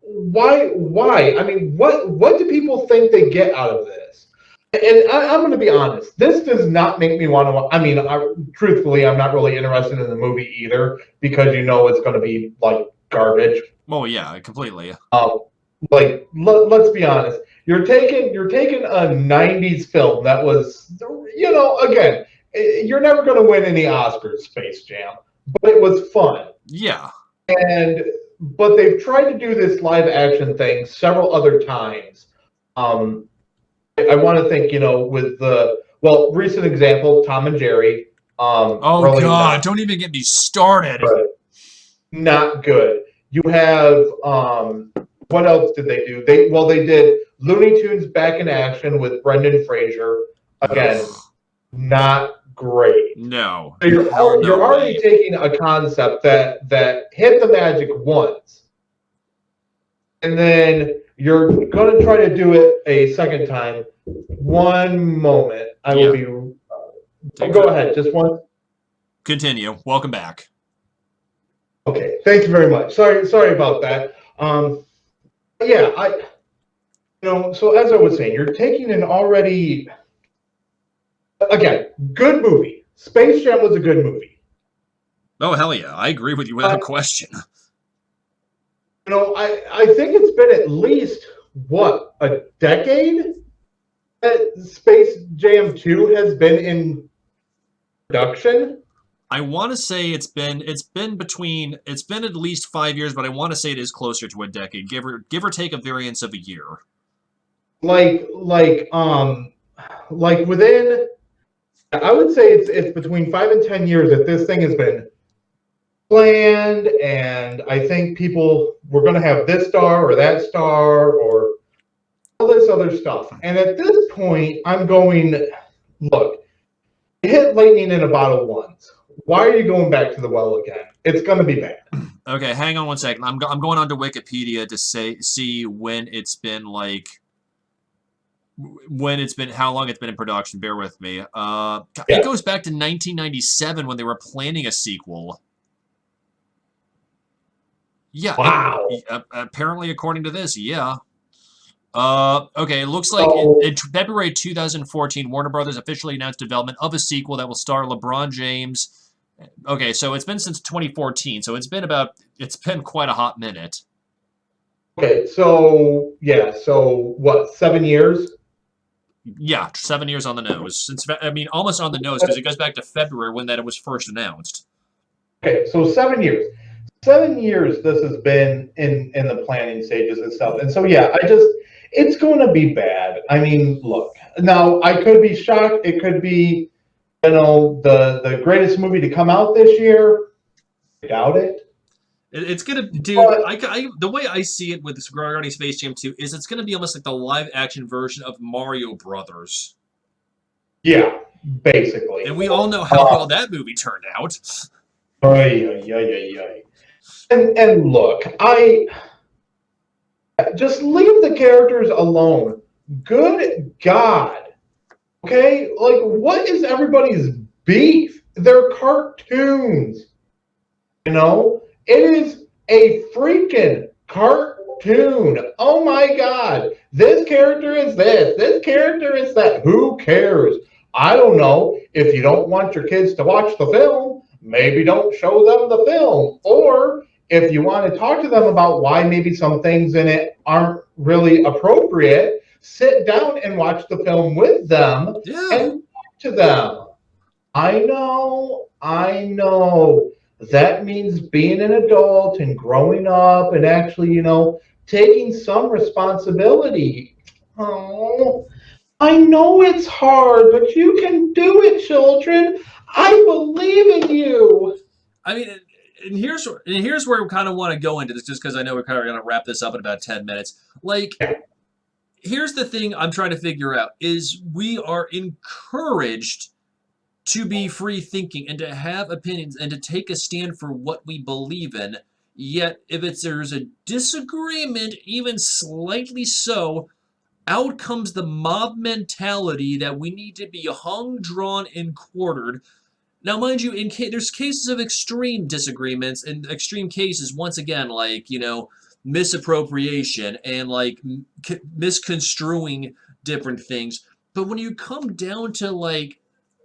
why? I mean, what do people think they get out of this? And I'm going to be honest. This does not make me want to. I mean, truthfully, I'm not really interested in the movie either because it's going to be like garbage. Oh yeah, completely. Like, let's be honest. You're taking a '90s film that was, again, you're never going to win any Oscars, Space Jam, but it was fun. Yeah. But they've tried to do this live action thing several other times. I want to think, with recent example, Tom and Jerry. Oh really God! Don't even get me started. Not good. You have what else did they do? They did Looney Tunes Back in Action with Brendan Fraser. Again, not great. No. So you're already taking a concept that hit the magic once, and then you're going to try to do it a second time. One moment, I will be. Go ahead, just one. Continue. Welcome back. Okay, thank you very much. Sorry about that. Yeah, so as I was saying, you're taking an already, again, good movie. Space Jam was a good movie. Oh, hell yeah. I agree with you without question. I think it's been at least, a decade that Space Jam 2 has been in production? I want to say it's been at least 5 years, but I want to say it is closer to a decade, give or take a variance of a year. Like within, I would say it's between 5 and 10 years that this thing has been planned, and I think people were going to have this star or that star or all this other stuff. And at this point, I'm going, look, you hit lightning in a bottle once. Why are you going back to the well again? It's going to be bad. Okay, hang on one second. I'm going on to Wikipedia to see when it's been how long it's been in production. Bear with me. It goes back to 1997 when they were planning a sequel. Yeah. Wow. Apparently, according to this, yeah. Okay, it looks like in February 2014, Warner Brothers officially announced development of a sequel that will star LeBron James. Okay, so it's been since 2014, so it's been quite a hot minute. Okay, so what, 7 years? Yeah, 7 years on the nose. Almost on the nose because it goes back to February when it was first announced. Okay, so 7 years. 7 years this has been in the planning stages and stuff. And so yeah, it's going to be bad. I mean, look, now I could be shocked. It could be, the greatest movie to come out this year. I doubt it. It's gonna, dude. The way I see it with regarding Space Jam 2 is it's gonna be almost like the live action version of Mario Brothers. Yeah, basically. And we all know how well that movie turned out. And look, I just leave the characters alone. Good God. Okay? Like, what is everybody's beef? They're cartoons. It is a freaking cartoon. Oh my god. This character is this character is that. Who cares? I don't know. If you don't want your kids to watch the film, maybe don't show them the film. Or if you want to talk to them about why maybe some things in it aren't really appropriate, sit down and watch the film with them Yeah. and talk to them. I know. That means being an adult and growing up and actually, taking some responsibility. Oh, I know it's hard, but you can do it, children. I believe in you. I mean, and here's where we kind of want to go into this, just because I know we're kind of going to wrap this up in about 10 minutes. Like, here's the thing I'm trying to figure out is we are encouraged to be free thinking and to have opinions and to take a stand for what we believe in. Yet, if there's a disagreement, even slightly so, out comes the mob mentality that we need to be hung, drawn, and quartered. Now, mind you, there's cases of extreme disagreements and extreme cases. Once again, like misappropriation and like misconstruing different things. But when you come down to like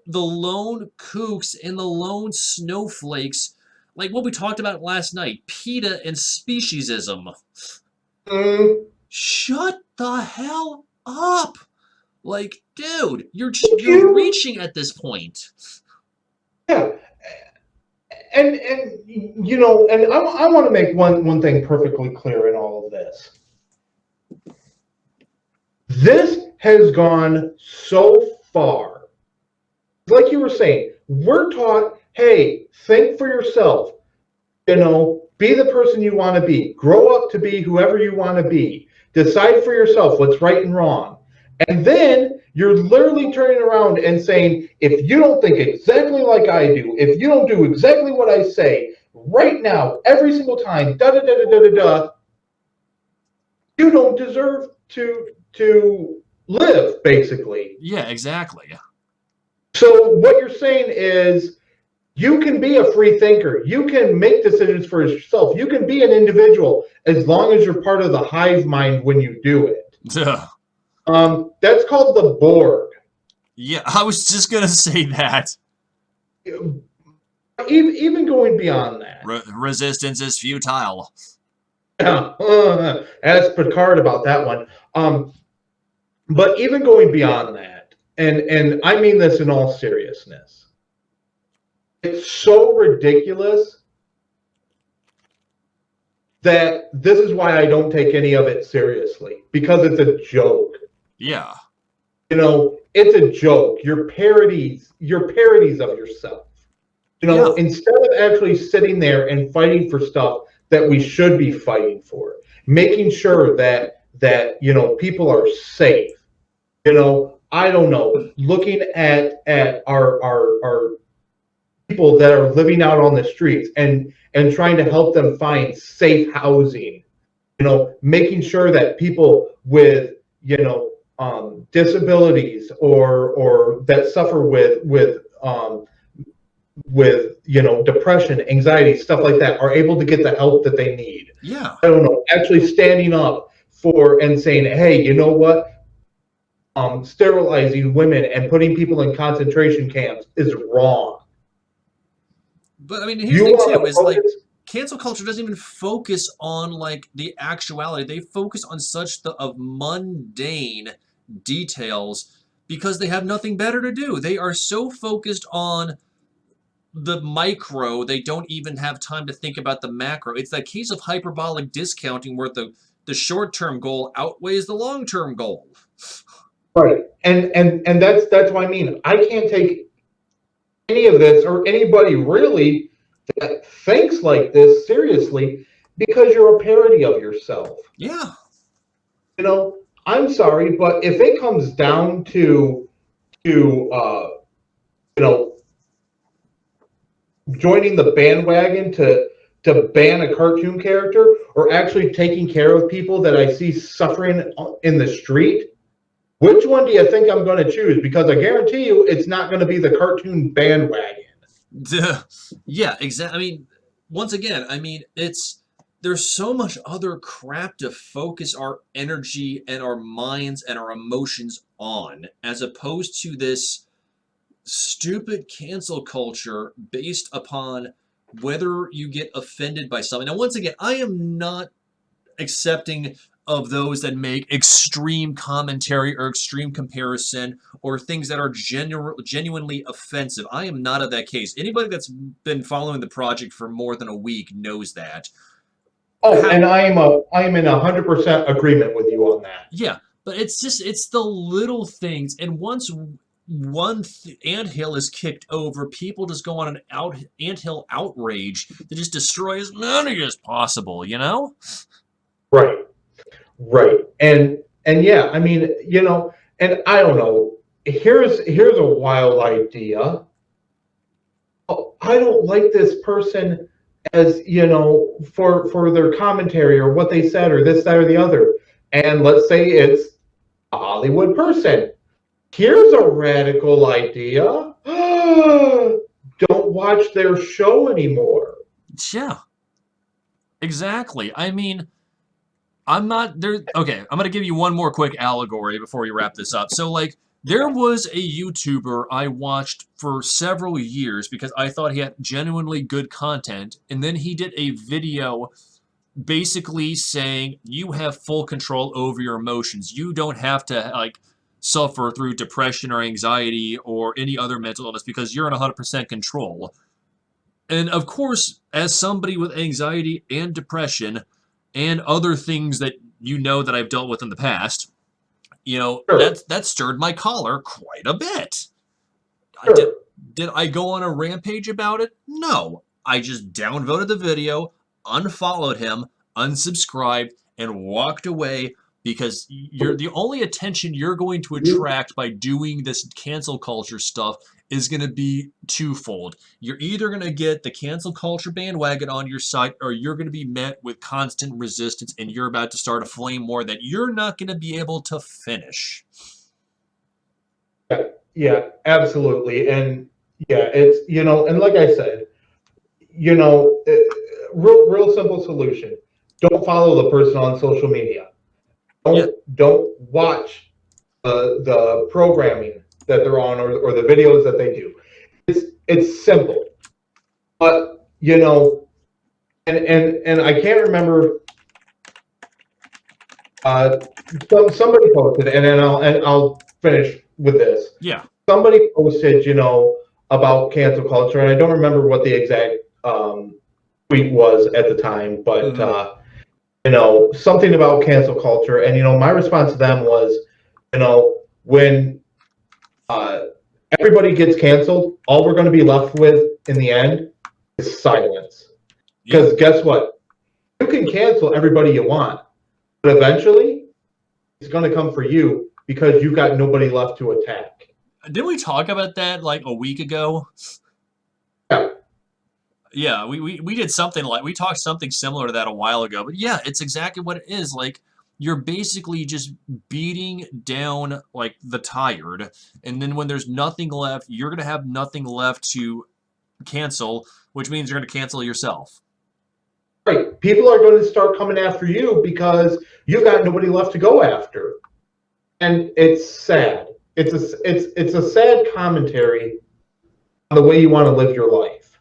the lone kooks and the lone snowflakes, like what we talked about last night, PETA and speciesism. Mm, Shut the hell up! Like, dude, thank you're you. reaching at this point. Yeah. And I want to make one thing perfectly clear in all of this. This has gone so far. Like you were saying, we're taught, hey, think for yourself. Be the person you want to be. Grow up to be whoever you want to be. Decide for yourself what's right and wrong. And then you're literally turning around and saying, if you don't think exactly like I do, if you don't do exactly what I say right now, every single time, da da da da da da da, you don't deserve to live, basically. Yeah, exactly. So what you're saying is you can be a free thinker. You can make decisions for yourself. You can be an individual as long as you're part of the hive mind when you do it. That's called the Borg. Yeah, I was just gonna say that. Even going beyond that. Resistance is futile. Yeah, ask Picard about that one. But even going beyond that, and I mean this in all seriousness, it's so ridiculous that this is why I don't take any of it seriously, because it's a joke. Yeah. It's a joke. You're parodies of yourself. Yeah. Instead of actually sitting there and fighting for stuff that we should be fighting for, making sure that people are safe. I don't know, looking at our people that are living out on the streets and trying to help them find safe housing. Making sure that people with disabilities or that suffer with depression, anxiety, stuff like that, are able to get the help that they need. Yeah. I don't know, actually standing up for and saying, hey, you know what? Sterilizing women and putting people in concentration camps is wrong. But I mean, here's the thing too, is like focus? cancel culture doesn't even focus on like the actuality. They focus on such of mundane details because they have nothing better to do. They are so focused on the micro, they don't even have time to think about the macro. It's that case of hyperbolic discounting where the short-term goal outweighs the long-term goal. Right. And that's what I mean. I can't take any of this or anybody really that thinks like this seriously because you're a parody of yourself. Yeah. I'm sorry, but if it comes down to joining the bandwagon to ban a cartoon character or actually taking care of people that I see suffering in the street, which one do you think I'm going to choose? Because I guarantee you it's not going to be the cartoon bandwagon. Yeah, exactly. I mean, once again, I mean, there's so much other crap to focus our energy and our minds and our emotions on, as opposed to this stupid cancel culture based upon whether you get offended by something. Now, once again, I am not accepting of those that make extreme commentary or extreme comparison or things that are genuinely offensive. I am not of that case. Anybody that's been following the project for more than a week knows that. Oh, How, and I'm in 100% agreement with you on that. yeah, but it's the little things. And once one anthill is kicked over, people just go on an anthill outrage that just destroys money as possible, you know? Right, right, and yeah, I mean, and I don't know. Here's a wild idea. Oh, I don't like this person as for their commentary or what they said or this, that, or the other. And let's say it's a Hollywood person. Here's a radical idea. Don't watch their show anymore. Yeah, exactly. I mean, I'm not there. Okay, I'm gonna give you one more quick allegory before we wrap this up. So, like, there was a YouTuber I watched for several years because I thought he had genuinely good content, and then he did a video basically saying you have full control over your emotions. You don't have to like suffer through depression or anxiety or any other mental illness because you're in 100% control. And of course, as somebody with anxiety and depression and other things that you know that I've dealt with in the past, Sure, that stirred my collar quite a bit. I did sure. did I go on a rampage about it? No. I just downvoted the video, unfollowed him, unsubscribed, and walked away because you're the only attention you're going to attract by doing this cancel culture stuff is going to be twofold. You're either going to get the cancel culture bandwagon on your side or you're going to be met with constant resistance and you're about to start a flame war that you're not going to be able to finish. Yeah, yeah, absolutely. And yeah, it's, and like I said, real simple solution. Don't follow the person on social media. Yeah. Don't watch the programming that they're on or the videos that they do. It's simple. But and I can't remember. Uh, somebody posted, and then I'll finish with this. Yeah. Somebody posted, about cancel culture, and I don't remember what the exact tweet was at the time, but Mm-hmm. something about cancel culture, and my response to them was, when uh, everybody gets canceled, all we're going to be left with in the end is silence. Yeah. Because guess what? You can cancel everybody you want, but eventually it's going to come for you because you've got nobody left to attack. Didn't we talk about that like a week ago? Yeah, Yeah, we did something like we talked something similar to that a while ago. But yeah, it's exactly what it is. Like you're basically just beating down like the tired, and then when there's nothing left, you're gonna have nothing left to cancel, which means you're gonna cancel yourself. right. People are going to start coming after you because you've got nobody left to go after, and it's sad. It's a sad commentary on the way you want to live your life.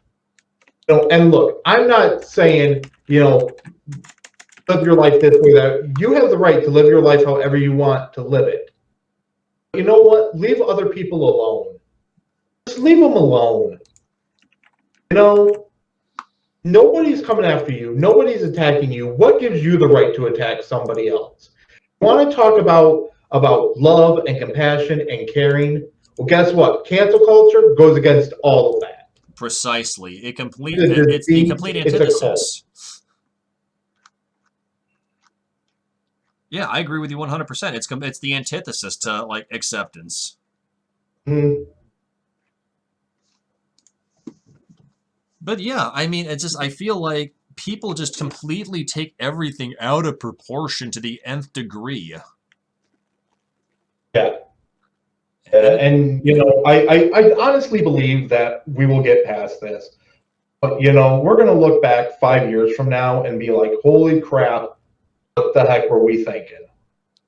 And look, I'm not saying live your life this way, that you have the right to live your life however you want to live it. But you know what? Leave other people alone. Just leave them alone. You know, nobody's coming after you. Nobody's attacking you. What gives you the right to attack somebody else? You want to talk about love and compassion and caring? Well, guess what? Cancel culture goes against all of that. Precisely, It's a it's the deceit. complete It's a cult. antithesis. Yeah, I agree with you 100%. It's the antithesis to like acceptance. Mm, But yeah, I mean, it's just I feel like people just completely take everything out of proportion to the nth degree. yeah. And And I honestly believe that we will get past this. But, we're going to look back 5 years from now and be like, holy crap, what the heck were we thinking?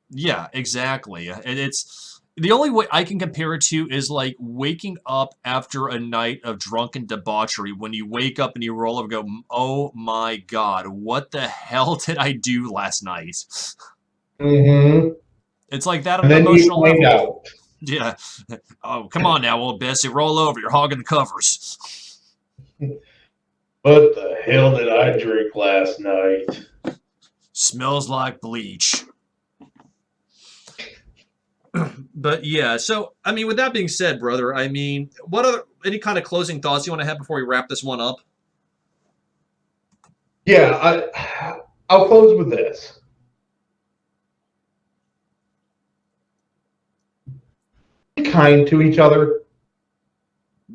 Yeah, exactly. And it's the only way I can compare it to is like waking up after a night of drunken debauchery. When you wake up and you roll over and go, oh my God, what the hell did I do last night? Mm-hmm. It's like that on And an then you emotional find level. out. Yeah. Oh, come on now, old Bessie, roll over. You're hogging the covers. What the hell did I drink last night? Smells like bleach. But yeah, so I mean, with that being said, brother, I mean, what other any kind of closing thoughts you want to have before we wrap this one up? Yeah, I'll close with this. Be kind to each other.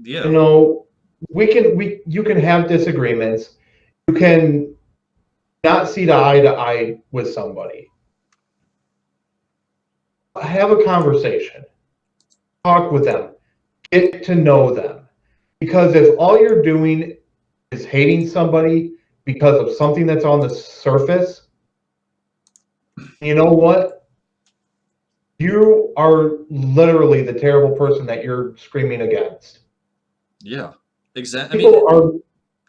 Yeah. You know, you can have disagreements. You can not see eye to eye with somebody. Have a conversation. Talk with them. Get to know them. Because if all you're doing is hating somebody because of something that's on the surface, you know what? You are literally the terrible person that you're screaming against. Yeah. Exactly. I mean, People are go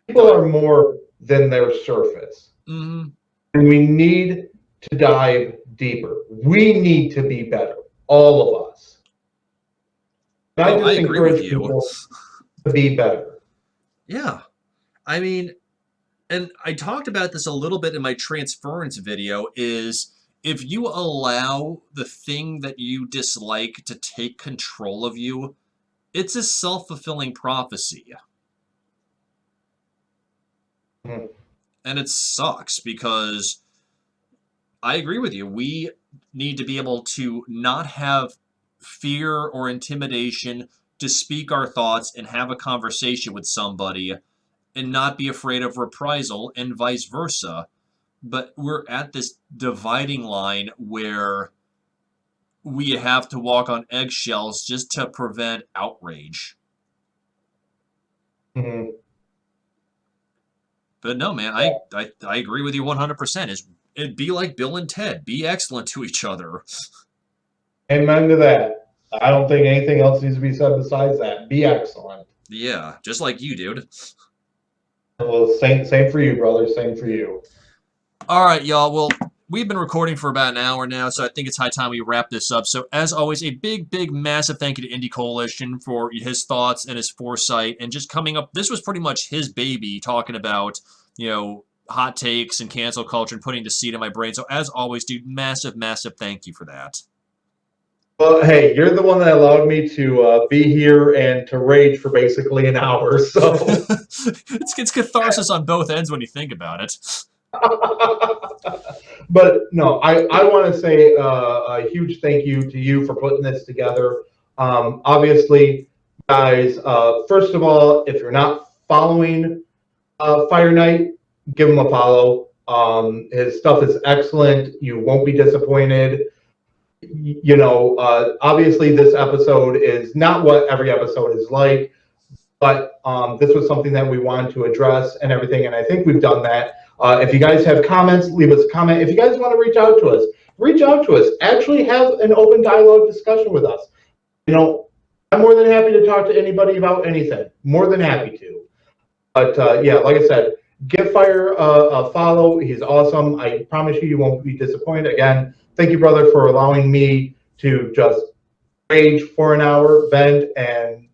people ahead. are more than their surface. Hmm. And we need to dive deeper. We need to be better, all of us. And I Oh, I just agree with encourage you. people to be better. Yeah. I mean, and I talked about this a little bit in my transference video, is if you allow the thing that you dislike to take control of you, it's a self-fulfilling prophecy. Mm-hmm. And it sucks because I agree with you. We need to be able to not have fear or intimidation to speak our thoughts and have a conversation with somebody and not be afraid of reprisal and vice versa. But we're at this dividing line where we have to walk on eggshells just to prevent outrage. Mm-hmm. But no, man, I agree with you 100%. It'd be like Bill and Ted. Be excellent to each other. Amen to that. I don't think anything else needs to be said besides that. Be excellent. Yeah, just like you, dude. Well, same for you, brother. Same for you. All right, y'all. Well, we've been recording for about an hour now, so I think it's high time we wrap this up. So, as always, a big, massive thank you to Indie Coalition for his thoughts and his foresight and just coming up. This was pretty much his baby talking about, hot takes and cancel culture and putting the seed in my brain. So, as always, dude, massive thank you for that. Well, hey, you're the one that allowed me to be here and to rage for basically an hour. So, it's catharsis on both ends when you think about it. but no, I want to say a huge thank you to you for putting this together. Obviously, guys, first of all, if you're not following Fire Knight, give him a follow. His stuff is excellent. You won't be disappointed. Obviously, this episode is not what every episode is like, but this was something that we wanted to address and everything, and I think we've done that. If you guys have comments, leave us a comment. If you guys want to reach out to us, reach out to us. Actually, have an open dialogue discussion with us. I'm more than happy to talk to anybody about anything. More than happy to. But yeah, like I said, give Fire a follow. He's awesome. I promise you won't be disappointed. Again, thank you, brother, for allowing me to just rage for an hour, vent, and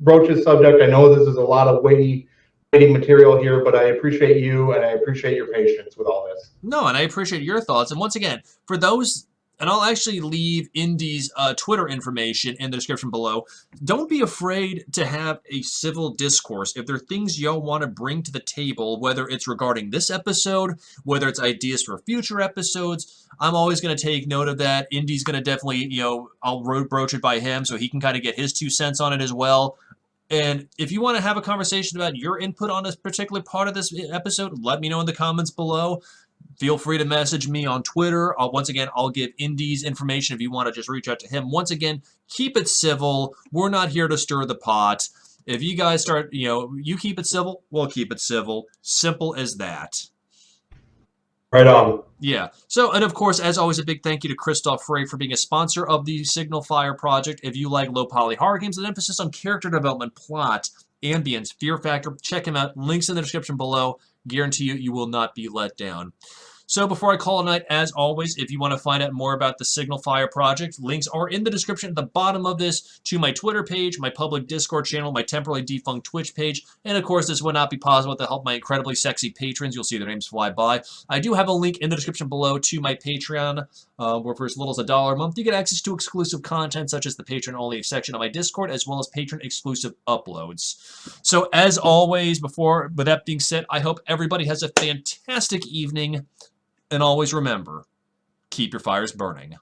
broach his subject. I know this is a lot of weighty material here, but I appreciate you and I appreciate your patience with all this. No, and I appreciate your thoughts. And once again, for those, and I'll actually leave Indy's Twitter information in the description below. Don't be afraid to have a civil discourse. If there are things y'all want to bring to the table, whether it's regarding this episode, whether it's ideas for future episodes, I'm always going to take note of that. Indy's going to definitely, I'll road broach it by him so he can kind of get his 2 cents on it as well. And if you want to have a conversation about your input on this particular part of this episode, let me know in the comments below. Feel free to message me on Twitter. Once again, I'll give Indy's information if you want to just reach out to him. Once again, keep it civil. We're not here to stir the pot. If you guys start, you keep it civil, we'll keep it civil. Simple as that. Right on. Yeah. So, and of course, as always, a big thank you to Christoph Frey for being a sponsor of the Signal Fire project. If you like low poly horror games with an emphasis on character development, plot, ambience, fear factor, check him out. Links in the description below. Guarantee you will not be let down. So before I call it a night, as always, if you want to find out more about the Signal Fire project, links are in the description at the bottom of this to my Twitter page, my public Discord channel, my temporarily defunct Twitch page, and of course this would not be possible without the help of my incredibly sexy patrons. You'll see their names fly by. I do have a link in the description below to my Patreon, where for as little as $1 a month, you get access to exclusive content such as the patron-only section of my Discord, as well as patron-exclusive uploads. So as always, with that being said, I hope everybody has a fantastic evening. And always remember, keep your fires burning.